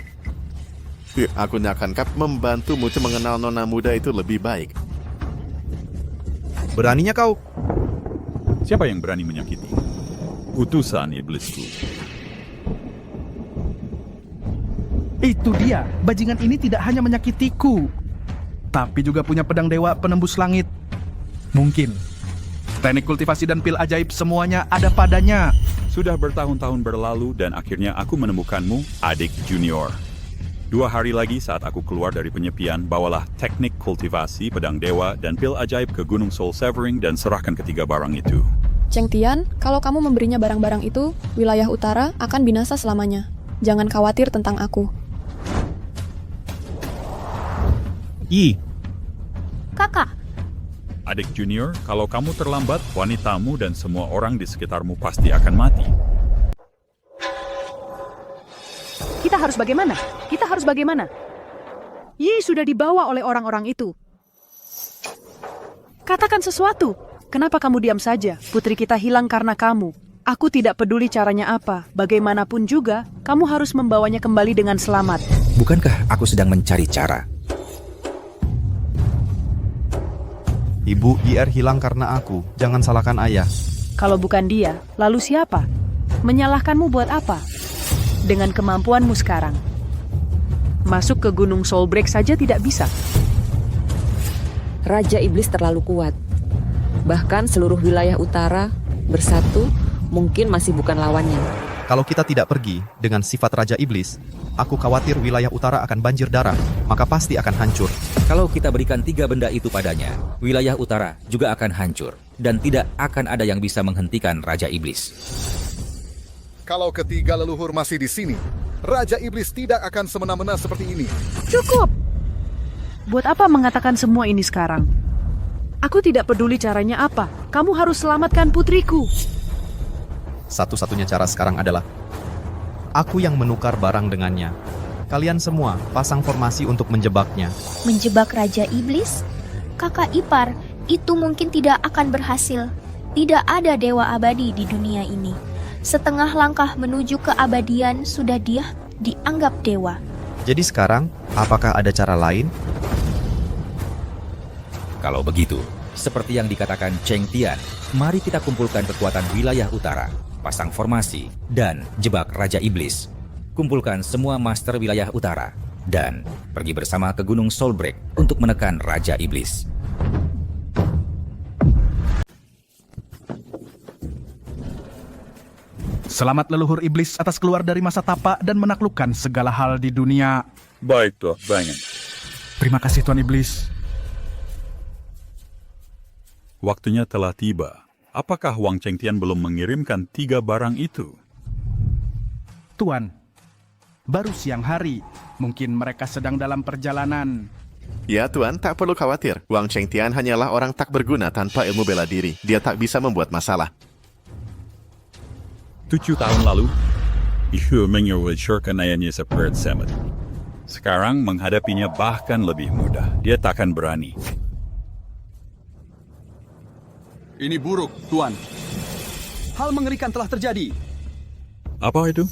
Aku akan membantumu untuk mengenal nona muda itu lebih baik. Beraninya kau? Siapa yang berani menyakiti? Utusan iblisku. Itu dia, bajingan ini tidak hanya menyakitiku, tapi juga punya pedang dewa penembus langit. Mungkin teknik kultivasi dan pil ajaib semuanya ada padanya. Sudah bertahun-tahun berlalu dan akhirnya aku menemukanmu, adik junior. 2 hari lagi saat aku keluar dari penyepian, bawalah teknik kultivasi, pedang dewa, dan pil ajaib ke Gunung Soul Severing dan serahkan ketiga barang itu. Cheng Tian, kalau kamu memberinya barang-barang itu, wilayah utara akan binasa selamanya. Jangan khawatir tentang aku. Kakak, Adik junior, kalau kamu terlambat, wanitamu dan semua orang di sekitarmu pasti akan mati. Kita harus bagaimana? Kita harus bagaimana? Yi sudah dibawa oleh orang-orang itu. Katakan sesuatu. Kenapa kamu diam saja? Putri kita hilang karena kamu. Aku tidak peduli caranya apa. Bagaimanapun juga, kamu harus membawanya kembali dengan selamat. Bukankah aku sedang mencari cara? Ibu IR hilang karena aku. Jangan salahkan ayah. Kalau bukan dia, lalu siapa? Menyalahkanmu buat apa? Dengan kemampuanmu sekarang. Masuk ke Gunung Soulbreak saja tidak bisa. Raja Iblis terlalu kuat. Bahkan seluruh wilayah utara bersatu mungkin masih bukan lawannya. Kalau kita tidak pergi dengan sifat Raja Iblis, aku khawatir wilayah utara akan banjir darah, maka pasti akan hancur. Kalau kita berikan 3 benda itu padanya, wilayah utara juga akan hancur. Dan tidak akan ada yang bisa menghentikan Raja Iblis. Kalau ketiga leluhur masih di sini, Raja Iblis tidak akan semena-mena seperti ini. Cukup! Buat apa mengatakan semua ini sekarang? Aku tidak peduli caranya apa. Kamu harus selamatkan putriku. Satu-satunya cara sekarang adalah aku yang menukar barang dengannya. Kalian semua pasang formasi untuk menjebaknya. menjebak Raja Iblis? Kakak ipar, itu mungkin tidak akan berhasil. Tidak ada dewa abadi di dunia ini. Setengah langkah menuju keabadian sudah dia dianggap dewa. Jadi sekarang, apakah ada cara lain? Kalau begitu, seperti yang dikatakan Cheng Tian, mari kita kumpulkan kekuatan wilayah utara, pasang formasi, dan jebak Raja Iblis. Kumpulkan semua master wilayah utara, dan pergi bersama ke Gunung Soulbreak untuk menekan Raja Iblis. Selamat leluhur iblis atas keluar dari masa tapa dan menaklukkan segala hal di dunia. Baik, Tuan Bangen. Terima kasih Tuan Iblis. Waktunya telah tiba. Apakah Wang Chengtian belum mengirimkan 3 barang itu? Tuan, baru siang hari. Mungkin mereka sedang dalam perjalanan. Ya Tuan, tak perlu khawatir. Wang Chengtian hanyalah orang tak berguna tanpa ilmu bela diri. Dia tak bisa membuat masalah. 7 tahun lalu, Yu menyuruhkan ayahnya seperti Semet. Sekarang menghadapinya bahkan lebih mudah. Dia takkan berani. Ini buruk, Tuan. Hal mengerikan telah terjadi. Apa itu?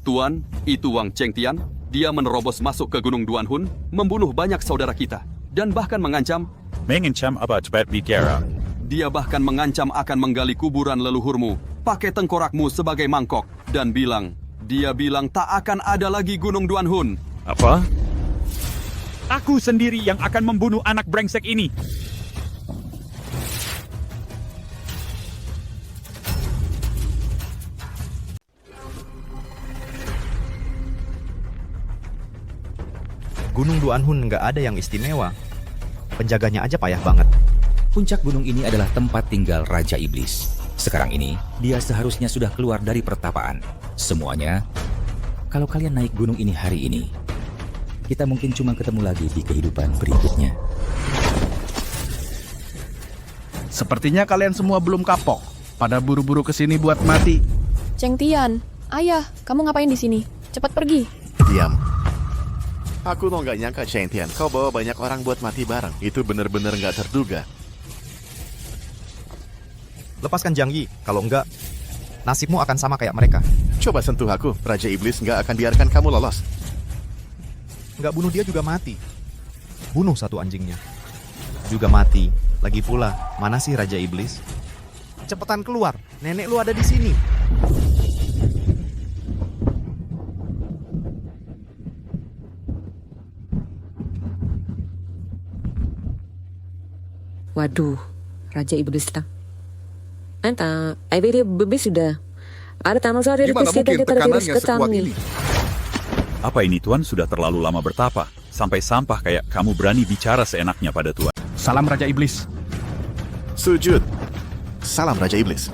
Tuan, itu Wang Chengtian. Dia menerobos masuk ke Gunung Duanhun, membunuh banyak saudara kita, dan bahkan mengancam... Mengancam apa? Cepat bicara. Dia bahkan mengancam akan menggali kuburan leluhurmu, pakai tengkorakmu sebagai mangkok, dan dia bilang tak akan ada lagi Gunung Duanhun. Apa? Aku sendiri yang akan membunuh anak brengsek ini. Gunung Duanhun nggak ada yang istimewa. Penjaganya aja payah banget. Puncak gunung ini adalah tempat tinggal Raja Iblis. Sekarang ini, dia seharusnya sudah keluar dari pertapaan. Semuanya, kalau kalian naik gunung ini hari ini, kita mungkin cuma ketemu lagi di kehidupan berikutnya. Sepertinya kalian semua belum kapok. Pada buru-buru kesini buat mati. Cheng Tian, ayah, kamu ngapain di sini? Cepat pergi. Diam. Aku tuh nggak nyangka Chengtian, kau bawa banyak orang buat mati bareng. Itu bener-bener nggak terduga. Lepaskan Jiang Yi, kalau enggak, nasibmu akan sama kayak mereka. Coba sentuh aku, Raja Iblis nggak akan biarkan kamu lolos. Nggak bunuh dia juga mati. Bunuh satu anjingnya. Juga mati, Lagi pula, mana sih Raja Iblis? Cepetan keluar, nenek lu ada di sini. Waduh, Raja Iblis tak. Anta, dia bebas sudah. Ada tamu sore Gimana mungkin tekanannya sekuat ini? Apa ini Tuan sudah terlalu lama bertapa? Sampai sampah kayak kamu berani bicara seenaknya pada Tuan. Salam Raja Iblis. Sujud. Salam Raja Iblis.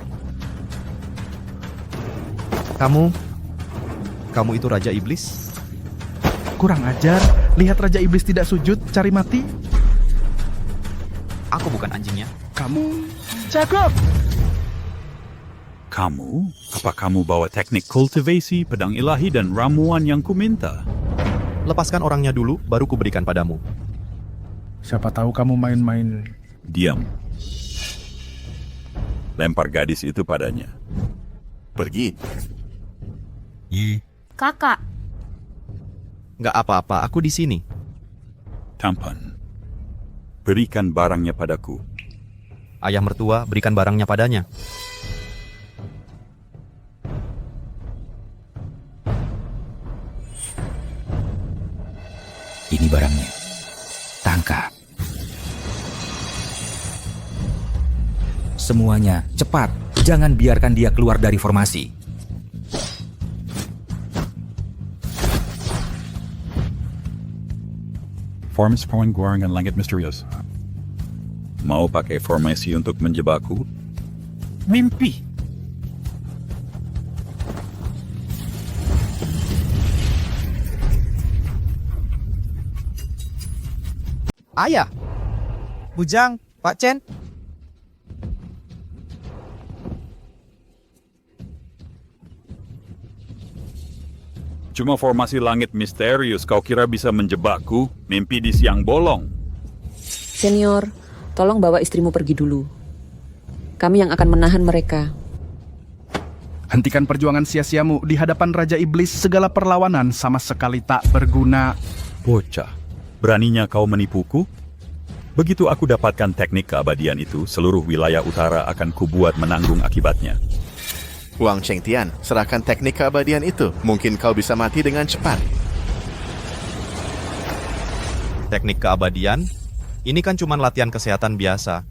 Kamu itu Raja Iblis? Kurang ajar, lihat Raja Iblis tidak sujud, cari mati. Aku bukan anjingnya. Kamu cakep. Kamu? Apa kamu bawa teknik kultivasi, pedang ilahi, dan ramuan yang kuminta? Lepaskan orangnya dulu, baru kuberikan padamu. Siapa tahu kamu main-main. Diam. Lempar gadis itu padanya. Pergi. Kakak, Nggak apa-apa, aku di sini. Tampan. Berikan barangnya padaku. Ayah mertua, berikan barangnya padanya. Ini barangnya. Tangkap. Semuanya, cepat. Jangan biarkan dia keluar dari formasi. Formasi pengurangan langit misterius. Mau pakai formasi untuk menjebakku? Mimpi. Ayah, Bujang, Pak Chen. Cuma formasi langit misterius, kau kira bisa menjebakku? Mimpi di siang bolong. Senior, tolong bawa istrimu pergi dulu. Kami yang akan menahan mereka. Hentikan perjuangan sia-siamu di hadapan Raja Iblis. Segala perlawanan sama sekali tak berguna. Bocah, beraninya kau menipuku? Begitu aku dapatkan teknik keabadian itu, seluruh wilayah utara akan kubuat menanggung akibatnya. Wang Chengtian, serahkan teknik keabadian itu. Mungkin kau bisa mati dengan cepat. Teknik keabadian? Ini kan cuma latihan kesehatan biasa.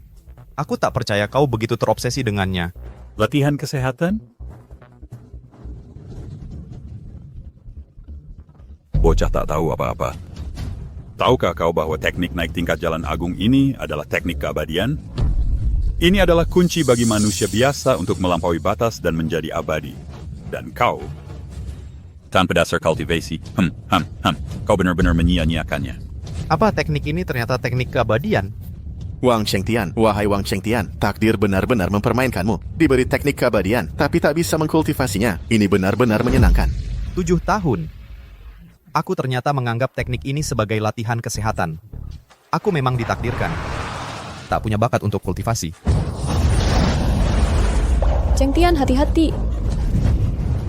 Aku tak percaya kau begitu terobsesi dengannya. Latihan kesehatan? Bocah tak tahu apa-apa. Tahukah kau bahwa teknik naik tingkat jalan agung ini adalah teknik keabadian? Ini adalah kunci bagi manusia biasa untuk melampaui batas dan menjadi abadi. Dan kau, tanpa dasar kultivasi, kau benar-benar menyia-nyiakannya. Apa teknik ini ternyata teknik keabadian? Wang Chengtian, wahai Wang Chengtian, takdir benar-benar mempermainkanmu. Diberi teknik keabadian, tapi tak bisa mengkultivasinya. Ini benar-benar menyenangkan. 7 tahun. Aku ternyata menganggap teknik ini sebagai latihan kesehatan. Aku memang ditakdirkan. Tak punya bakat untuk kultivasi. Chengtian, hati-hati.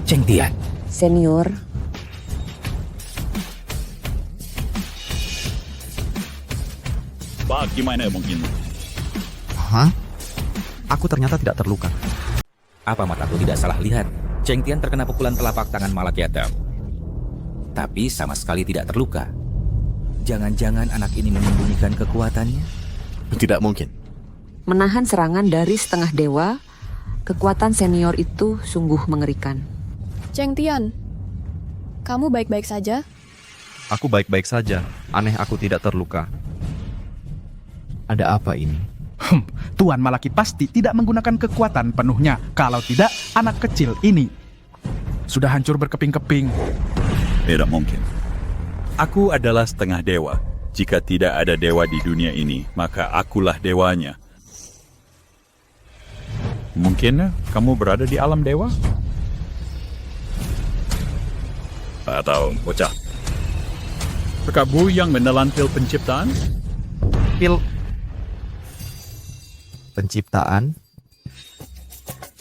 Chengtian. Senior. Bagaimana mungkin? Hah? Aku ternyata tidak terluka. Apa mataku tidak salah lihat? Chengtian terkena pukulan telapak tangan Malakiatam. Tapi sama sekali tidak terluka. Jangan-jangan anak ini menyembunyikan kekuatannya? Tidak mungkin. Menahan serangan dari setengah dewa, kekuatan senior itu sungguh mengerikan. Chengtian, kamu baik-baik saja? Aku baik-baik saja. Aneh aku tidak terluka. Ada apa ini? Tuan Malaki pasti tidak menggunakan kekuatan penuhnya. Kalau tidak, anak kecil ini sudah hancur berkeping-keping. Tidak mungkin. Aku adalah setengah dewa. Jika tidak ada dewa di dunia ini, maka akulah dewanya. Mungkin kamu berada di alam dewa? Atau bocah? Kamu yang menelan pil penciptaan? Pil penciptaan?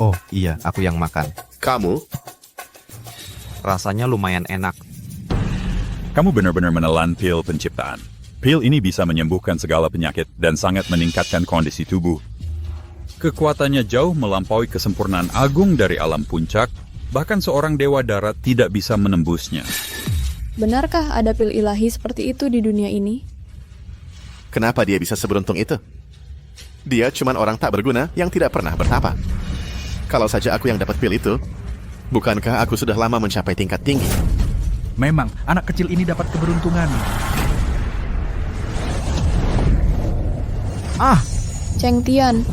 Oh iya, aku yang makan. Kamu? Rasanya lumayan enak. Kamu benar-benar menelan pil penciptaan. Pil ini bisa menyembuhkan segala penyakit dan sangat meningkatkan kondisi tubuh. Kekuatannya jauh melampaui kesempurnaan agung dari alam puncak, bahkan seorang dewa darat tidak bisa menembusnya. Benarkah ada pil ilahi seperti itu di dunia ini? Kenapa dia bisa seberuntung itu? Dia cuman orang tak berguna yang tidak pernah bertapa. Kalau saja aku yang dapat pil itu, bukankah aku sudah lama mencapai tingkat tinggi? Memang, anak kecil ini dapat keberuntungan. Cheng Tian.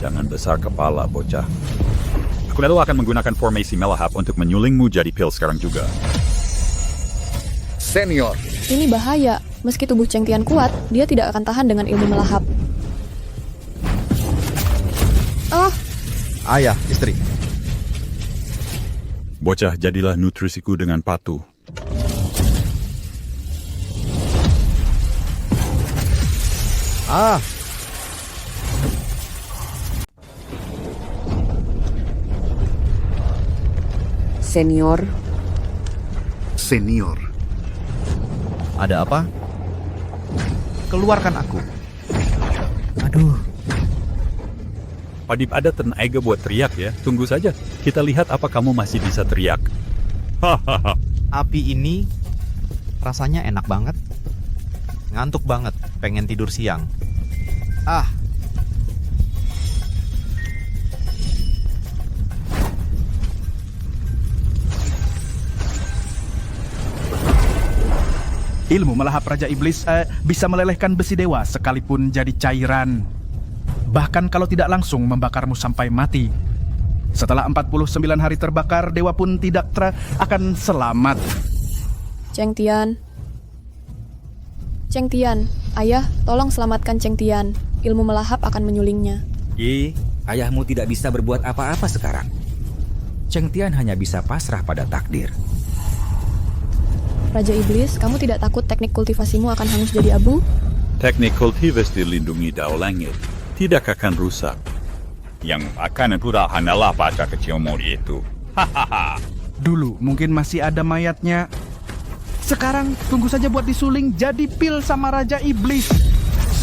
Jangan besar kepala, bocah. Aku lalu akan menggunakan formasi melahap untuk menyulingmu jadi pil sekarang juga. Senior. Ini bahaya. Meski tubuh Cheng Tian kuat, dia tidak akan tahan dengan ilmu melahap. Ayah, istri. Bocah, jadilah nutrisiku dengan patuh. Senior, Senior. Ada apa? Keluarkan aku. Padip ada tenaga buat teriak ya. Tunggu saja. Kita lihat apa kamu masih bisa teriak. Hahaha. Api ini rasanya enak banget. Ngantuk banget, pengen tidur siang. Ilmu melahap Raja Iblis bisa melelehkan besi dewa sekalipun jadi cairan. Bahkan kalau tidak langsung membakarmu sampai mati. Setelah 49 hari terbakar, dewa pun tidak akan selamat. Cheng Tian. Cheng Tian, ayah, tolong selamatkan Cheng Tian. Ilmu melahap akan menyulingnya. Ayahmu tidak bisa berbuat apa-apa sekarang. Cheng Tian hanya bisa pasrah pada takdir. Raja Iblis, kamu tidak takut teknik kultivasimu akan hangus jadi abu? Teknik kultivasi dilindungi Dao Langit. Tidak akan rusak. Yang akan pura hanyalah bocah kecilmu itu. Hahaha. Dulu mungkin masih ada mayatnya. Sekarang tunggu saja buat disuling jadi pil sama Raja Iblis.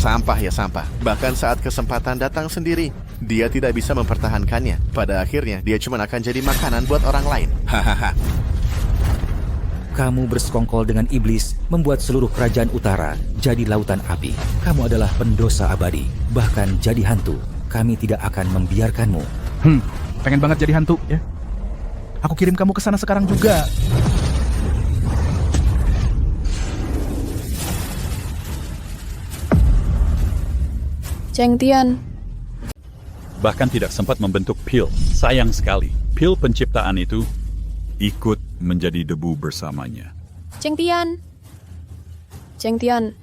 Sampah ya sampah. Bahkan saat kesempatan datang sendiri, dia tidak bisa mempertahankannya. Pada akhirnya, dia cuma akan jadi makanan buat orang lain. Hahaha. Kamu bersekongkol dengan iblis, membuat seluruh kerajaan utara jadi lautan api. Kamu adalah pendosa abadi, bahkan jadi hantu. Kami tidak akan membiarkanmu. Pengen banget jadi hantu, ya? Aku kirim kamu ke sana sekarang juga. Cheng Tian. Bahkan tidak sempat membentuk pil. Sayang sekali. Pil penciptaan itu ikut menjadi debu bersamanya. Cheng Tian. Cheng Tian.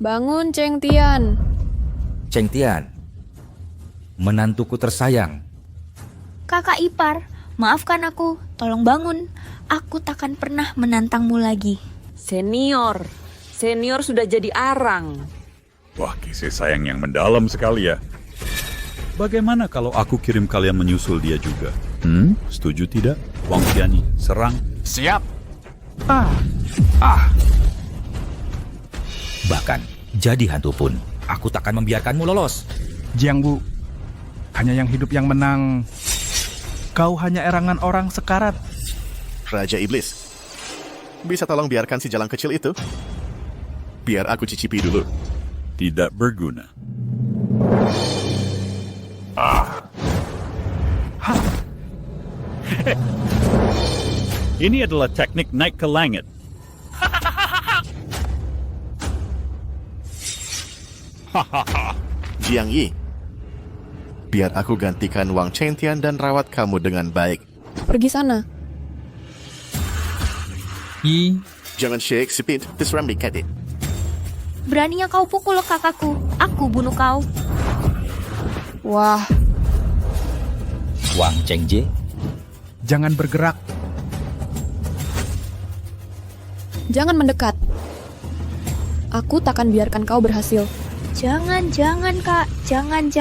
Bangun, Cheng Tian. Cheng Tian, menantuku tersayang. Kakak ipar, maafkan aku. Tolong bangun. Aku takkan pernah menantangmu lagi. Senior sudah jadi arang. Wah, kasih sayang yang mendalam sekali ya. Bagaimana kalau aku kirim kalian menyusul dia juga? Setuju tidak? Wang Xiani, serang. Siap. Bahkan, jadi hantu pun, aku takkan membiarkanmu lolos. Jiang Bu, hanya yang hidup yang menang. Kau hanya erangan orang sekarat. Raja Iblis, bisa tolong biarkan si jalang kecil itu? Biar aku cicipi dulu. Tidak berguna. Ini adalah teknik naik ke langit. Jiang Yi, biar aku gantikan Wang Chengtian dan rawat kamu dengan baik. Pergi sana. Jangan shake, Speed. This Ramli Cat it. Beraninya kau pukul kakakku. Aku bunuh kau. Wah. Wang Chengjie, jangan bergerak. Jangan mendekat. Aku takkan biarkan kau berhasil. Jangan, Kak. Jangan.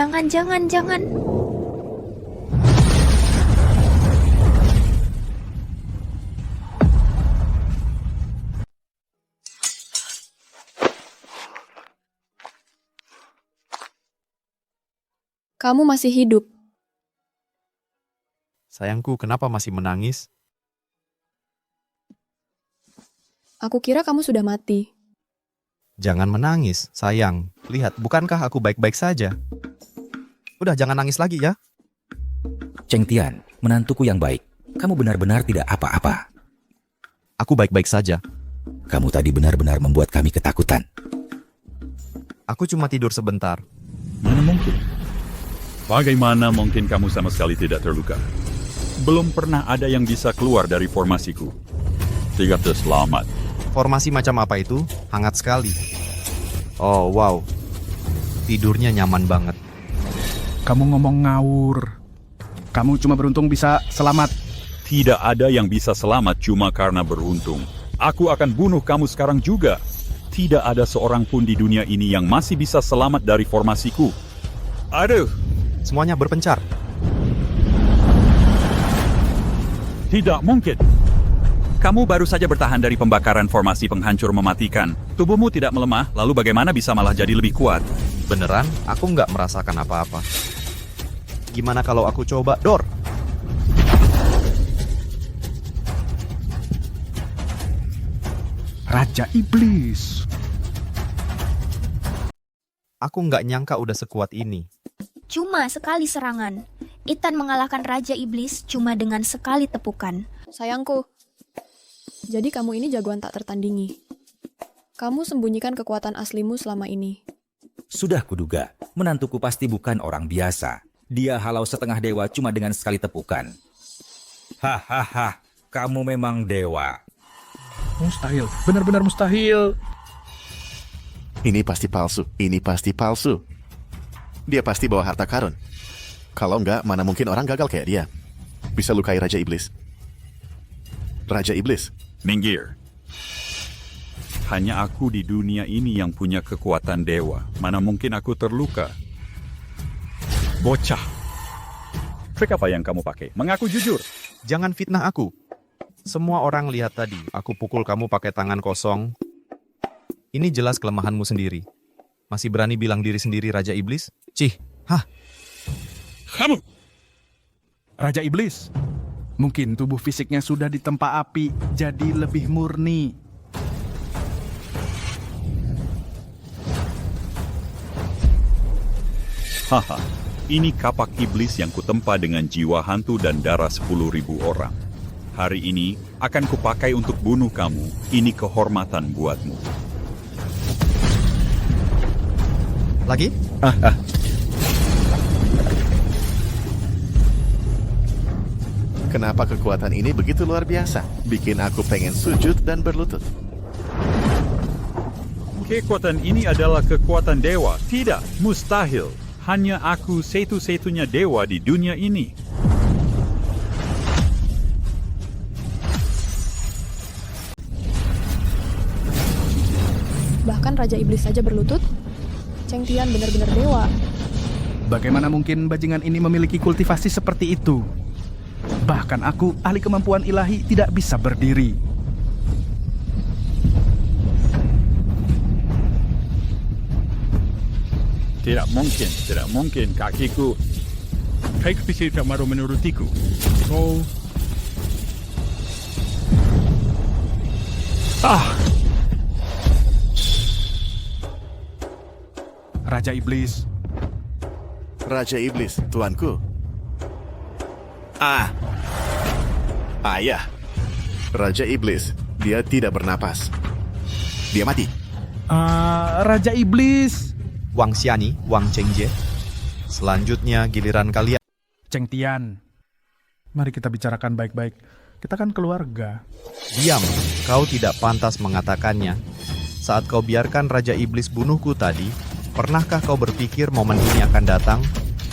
Kamu masih hidup. Sayangku, kenapa masih menangis? Aku kira kamu sudah mati. Jangan menangis, sayang. Lihat, bukankah aku baik-baik saja? Udah, jangan nangis lagi ya. Cheng Tian, menantuku yang baik. Kamu benar-benar tidak apa-apa. Aku baik-baik saja. Kamu tadi benar-benar membuat kami ketakutan. Aku cuma tidur sebentar. Mana mungkin? Bagaimana mungkin kamu sama sekali tidak terluka? Belum pernah ada yang bisa keluar dari formasiku. Tidak selamat. Formasi macam apa itu? Hangat sekali. Oh, wow. Tidurnya nyaman banget. Kamu ngomong ngawur. Kamu cuma beruntung bisa selamat. Tidak ada yang bisa selamat cuma karena beruntung. Aku akan bunuh kamu sekarang juga. Tidak ada seorang pun di dunia ini yang masih bisa selamat dari formasiku. Aduh. Semuanya berpencar. Tidak mungkin. Kamu baru saja bertahan dari pembakaran formasi penghancur mematikan. Tubuhmu tidak melemah, lalu bagaimana bisa malah jadi lebih kuat? Beneran? Aku nggak merasakan apa-apa. Gimana kalau aku coba, Dor? Raja Iblis. Aku nggak nyangka udah sekuat ini. Cuma sekali serangan. Ethan mengalahkan Raja Iblis cuma dengan sekali tepukan. Sayangku, jadi kamu ini jagoan tak tertandingi. Kamu sembunyikan kekuatan aslimu selama ini. Sudah kuduga, menantuku pasti bukan orang biasa. Dia halau setengah dewa cuma dengan sekali tepukan. Hahaha, kamu memang dewa. Mustahil, benar-benar mustahil. Ini pasti palsu, ini pasti palsu. Dia pasti bawa harta karun. Kalau enggak, mana mungkin orang gagal kayak dia. Bisa lukai Raja Iblis. Raja Iblis. Minggir. Hanya aku di dunia ini yang punya kekuatan dewa. Mana mungkin aku terluka? Bocah. Trik apa yang kamu pakai? Mengaku jujur. Jangan fitnah aku. Semua orang lihat tadi, aku pukul kamu pakai tangan kosong. Ini jelas kelemahanmu sendiri. Masih berani bilang diri sendiri Raja Iblis? Cih, hah? Kamu! Raja Iblis. Mungkin tubuh fisiknya sudah ditempa api, jadi lebih murni. Haha, ini kapak iblis yang kutempa dengan jiwa hantu dan darah 10.000 orang. Hari ini akan kupakai untuk bunuh kamu. Ini kehormatan buatmu. Lagi? Kenapa kekuatan ini begitu luar biasa? Bikin aku pengen sujud dan berlutut. Kekuatan ini adalah kekuatan dewa. Tidak, mustahil. Hanya aku satu-satunya dewa di dunia ini. Bahkan Raja Iblis saja berlutut. Cheng Tian benar-benar dewa. Bagaimana mungkin bajingan ini memiliki kultivasi seperti itu? Bahkan aku, ahli kemampuan ilahi, tidak bisa berdiri. Tidak mungkin kakiku. Kaki tidak mau menurutiku. Oh. Raja Iblis. Raja Iblis, tuanku. Ayah. Raja Iblis, dia tidak bernapas. Dia mati. Raja Iblis. Wang Xiani, Wang Chengjie. Selanjutnya giliran kalian. Cheng Tian. Mari kita bicarakan baik-baik. Kita kan keluarga. Diam, kau tidak pantas mengatakannya. Saat kau biarkan Raja Iblis bunuhku tadi, pernahkah kau berpikir momen ini akan datang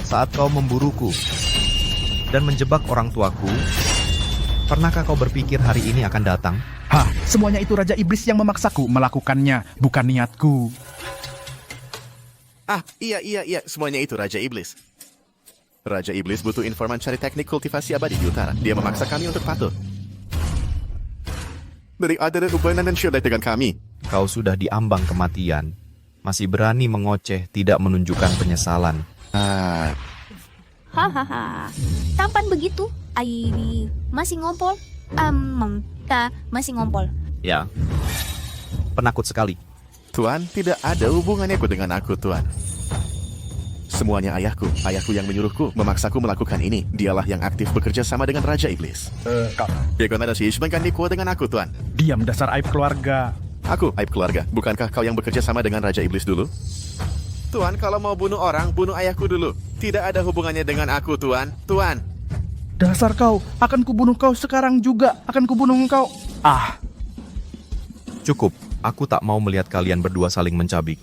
saat kau memburuku dan menjebak orang tuaku? Pernahkah kau berpikir hari ini akan datang? Semuanya itu Raja Iblis yang memaksaku melakukannya, bukan niatku. Iya, semuanya itu Raja Iblis. Raja Iblis butuh informan cari teknik kultivasi abadi di utara. Dia memaksa kami untuk patuh. Dari ada hubungan dan syukur dengan kami. Kau sudah diambang kematian. Masih berani mengoceh, tidak menunjukkan penyesalan. Hahaha. Tampan begitu, masih ngompol? Masih ngompol. Ya, penakut sekali. Tuan, tidak ada hubungannya dengan aku, Tuan. Semuanya ayahku yang menyuruhku, memaksaku melakukan ini. Dialah yang aktif bekerja sama dengan Raja Iblis. Bagaimana sih menggantiku dengan aku, Tuan? Diam, dasar aib keluarga. Aku aib keluarga. Bukankah kau yang bekerja sama dengan Raja Iblis dulu? Tuan, kalau mau bunuh orang, bunuh ayahku dulu. Tidak ada hubungannya dengan aku, Tuan. Tuan. Dasar kau, akan kubunuh kau sekarang juga. Akan kubunuh kau. Cukup, aku tak mau melihat kalian berdua saling mencabik.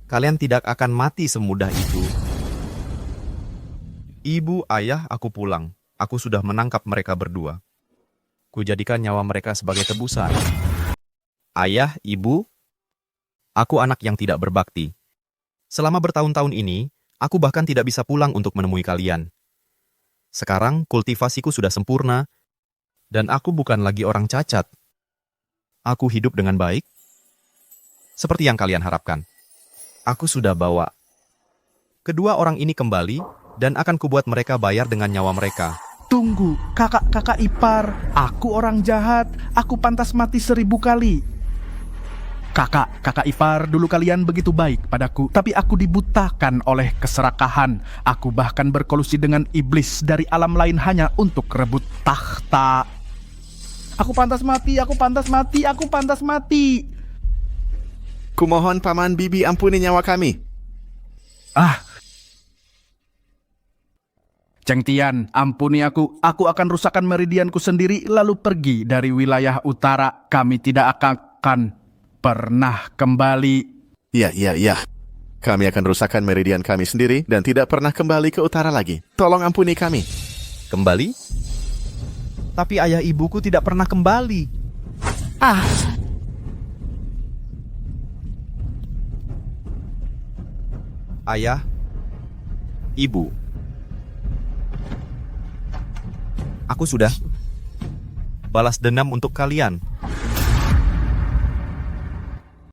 Kalian tidak akan mati semudah itu. Ibu, ayah, aku pulang. Aku sudah menangkap mereka berdua. Kujadikan nyawa mereka sebagai tebusan. Ayah, ibu, aku anak yang tidak berbakti. Selama bertahun-tahun ini, aku bahkan tidak bisa pulang untuk menemui kalian. Sekarang, kultivasiku sudah sempurna, dan aku bukan lagi orang cacat. Aku hidup dengan baik, seperti yang kalian harapkan. Aku sudah bawa kedua orang ini kembali, dan akan kubuat mereka bayar dengan nyawa mereka. Tunggu, kakak ipar. Aku orang jahat. Aku pantas mati 1000 kali. Kakak ipar, dulu kalian begitu baik padaku, tapi aku dibutakan oleh keserakahan. Aku bahkan berkolusi dengan iblis dari alam lain hanya untuk rebut takhta. Aku pantas mati, aku pantas mati, aku pantas mati. Kumohon Paman Bibi ampuni nyawa kami. Cheng Tian, ampuni aku. Aku akan rusakkan meridianku sendiri lalu pergi dari wilayah utara. Kami tidak akan pernah kembali. Ya. Kami akan rusakkan meridian kami sendiri dan tidak pernah kembali ke utara lagi. Tolong ampuni kami. Kembali? Tapi ayah ibuku tidak pernah kembali. Ayah, ibu, aku sudah balas dendam untuk kalian.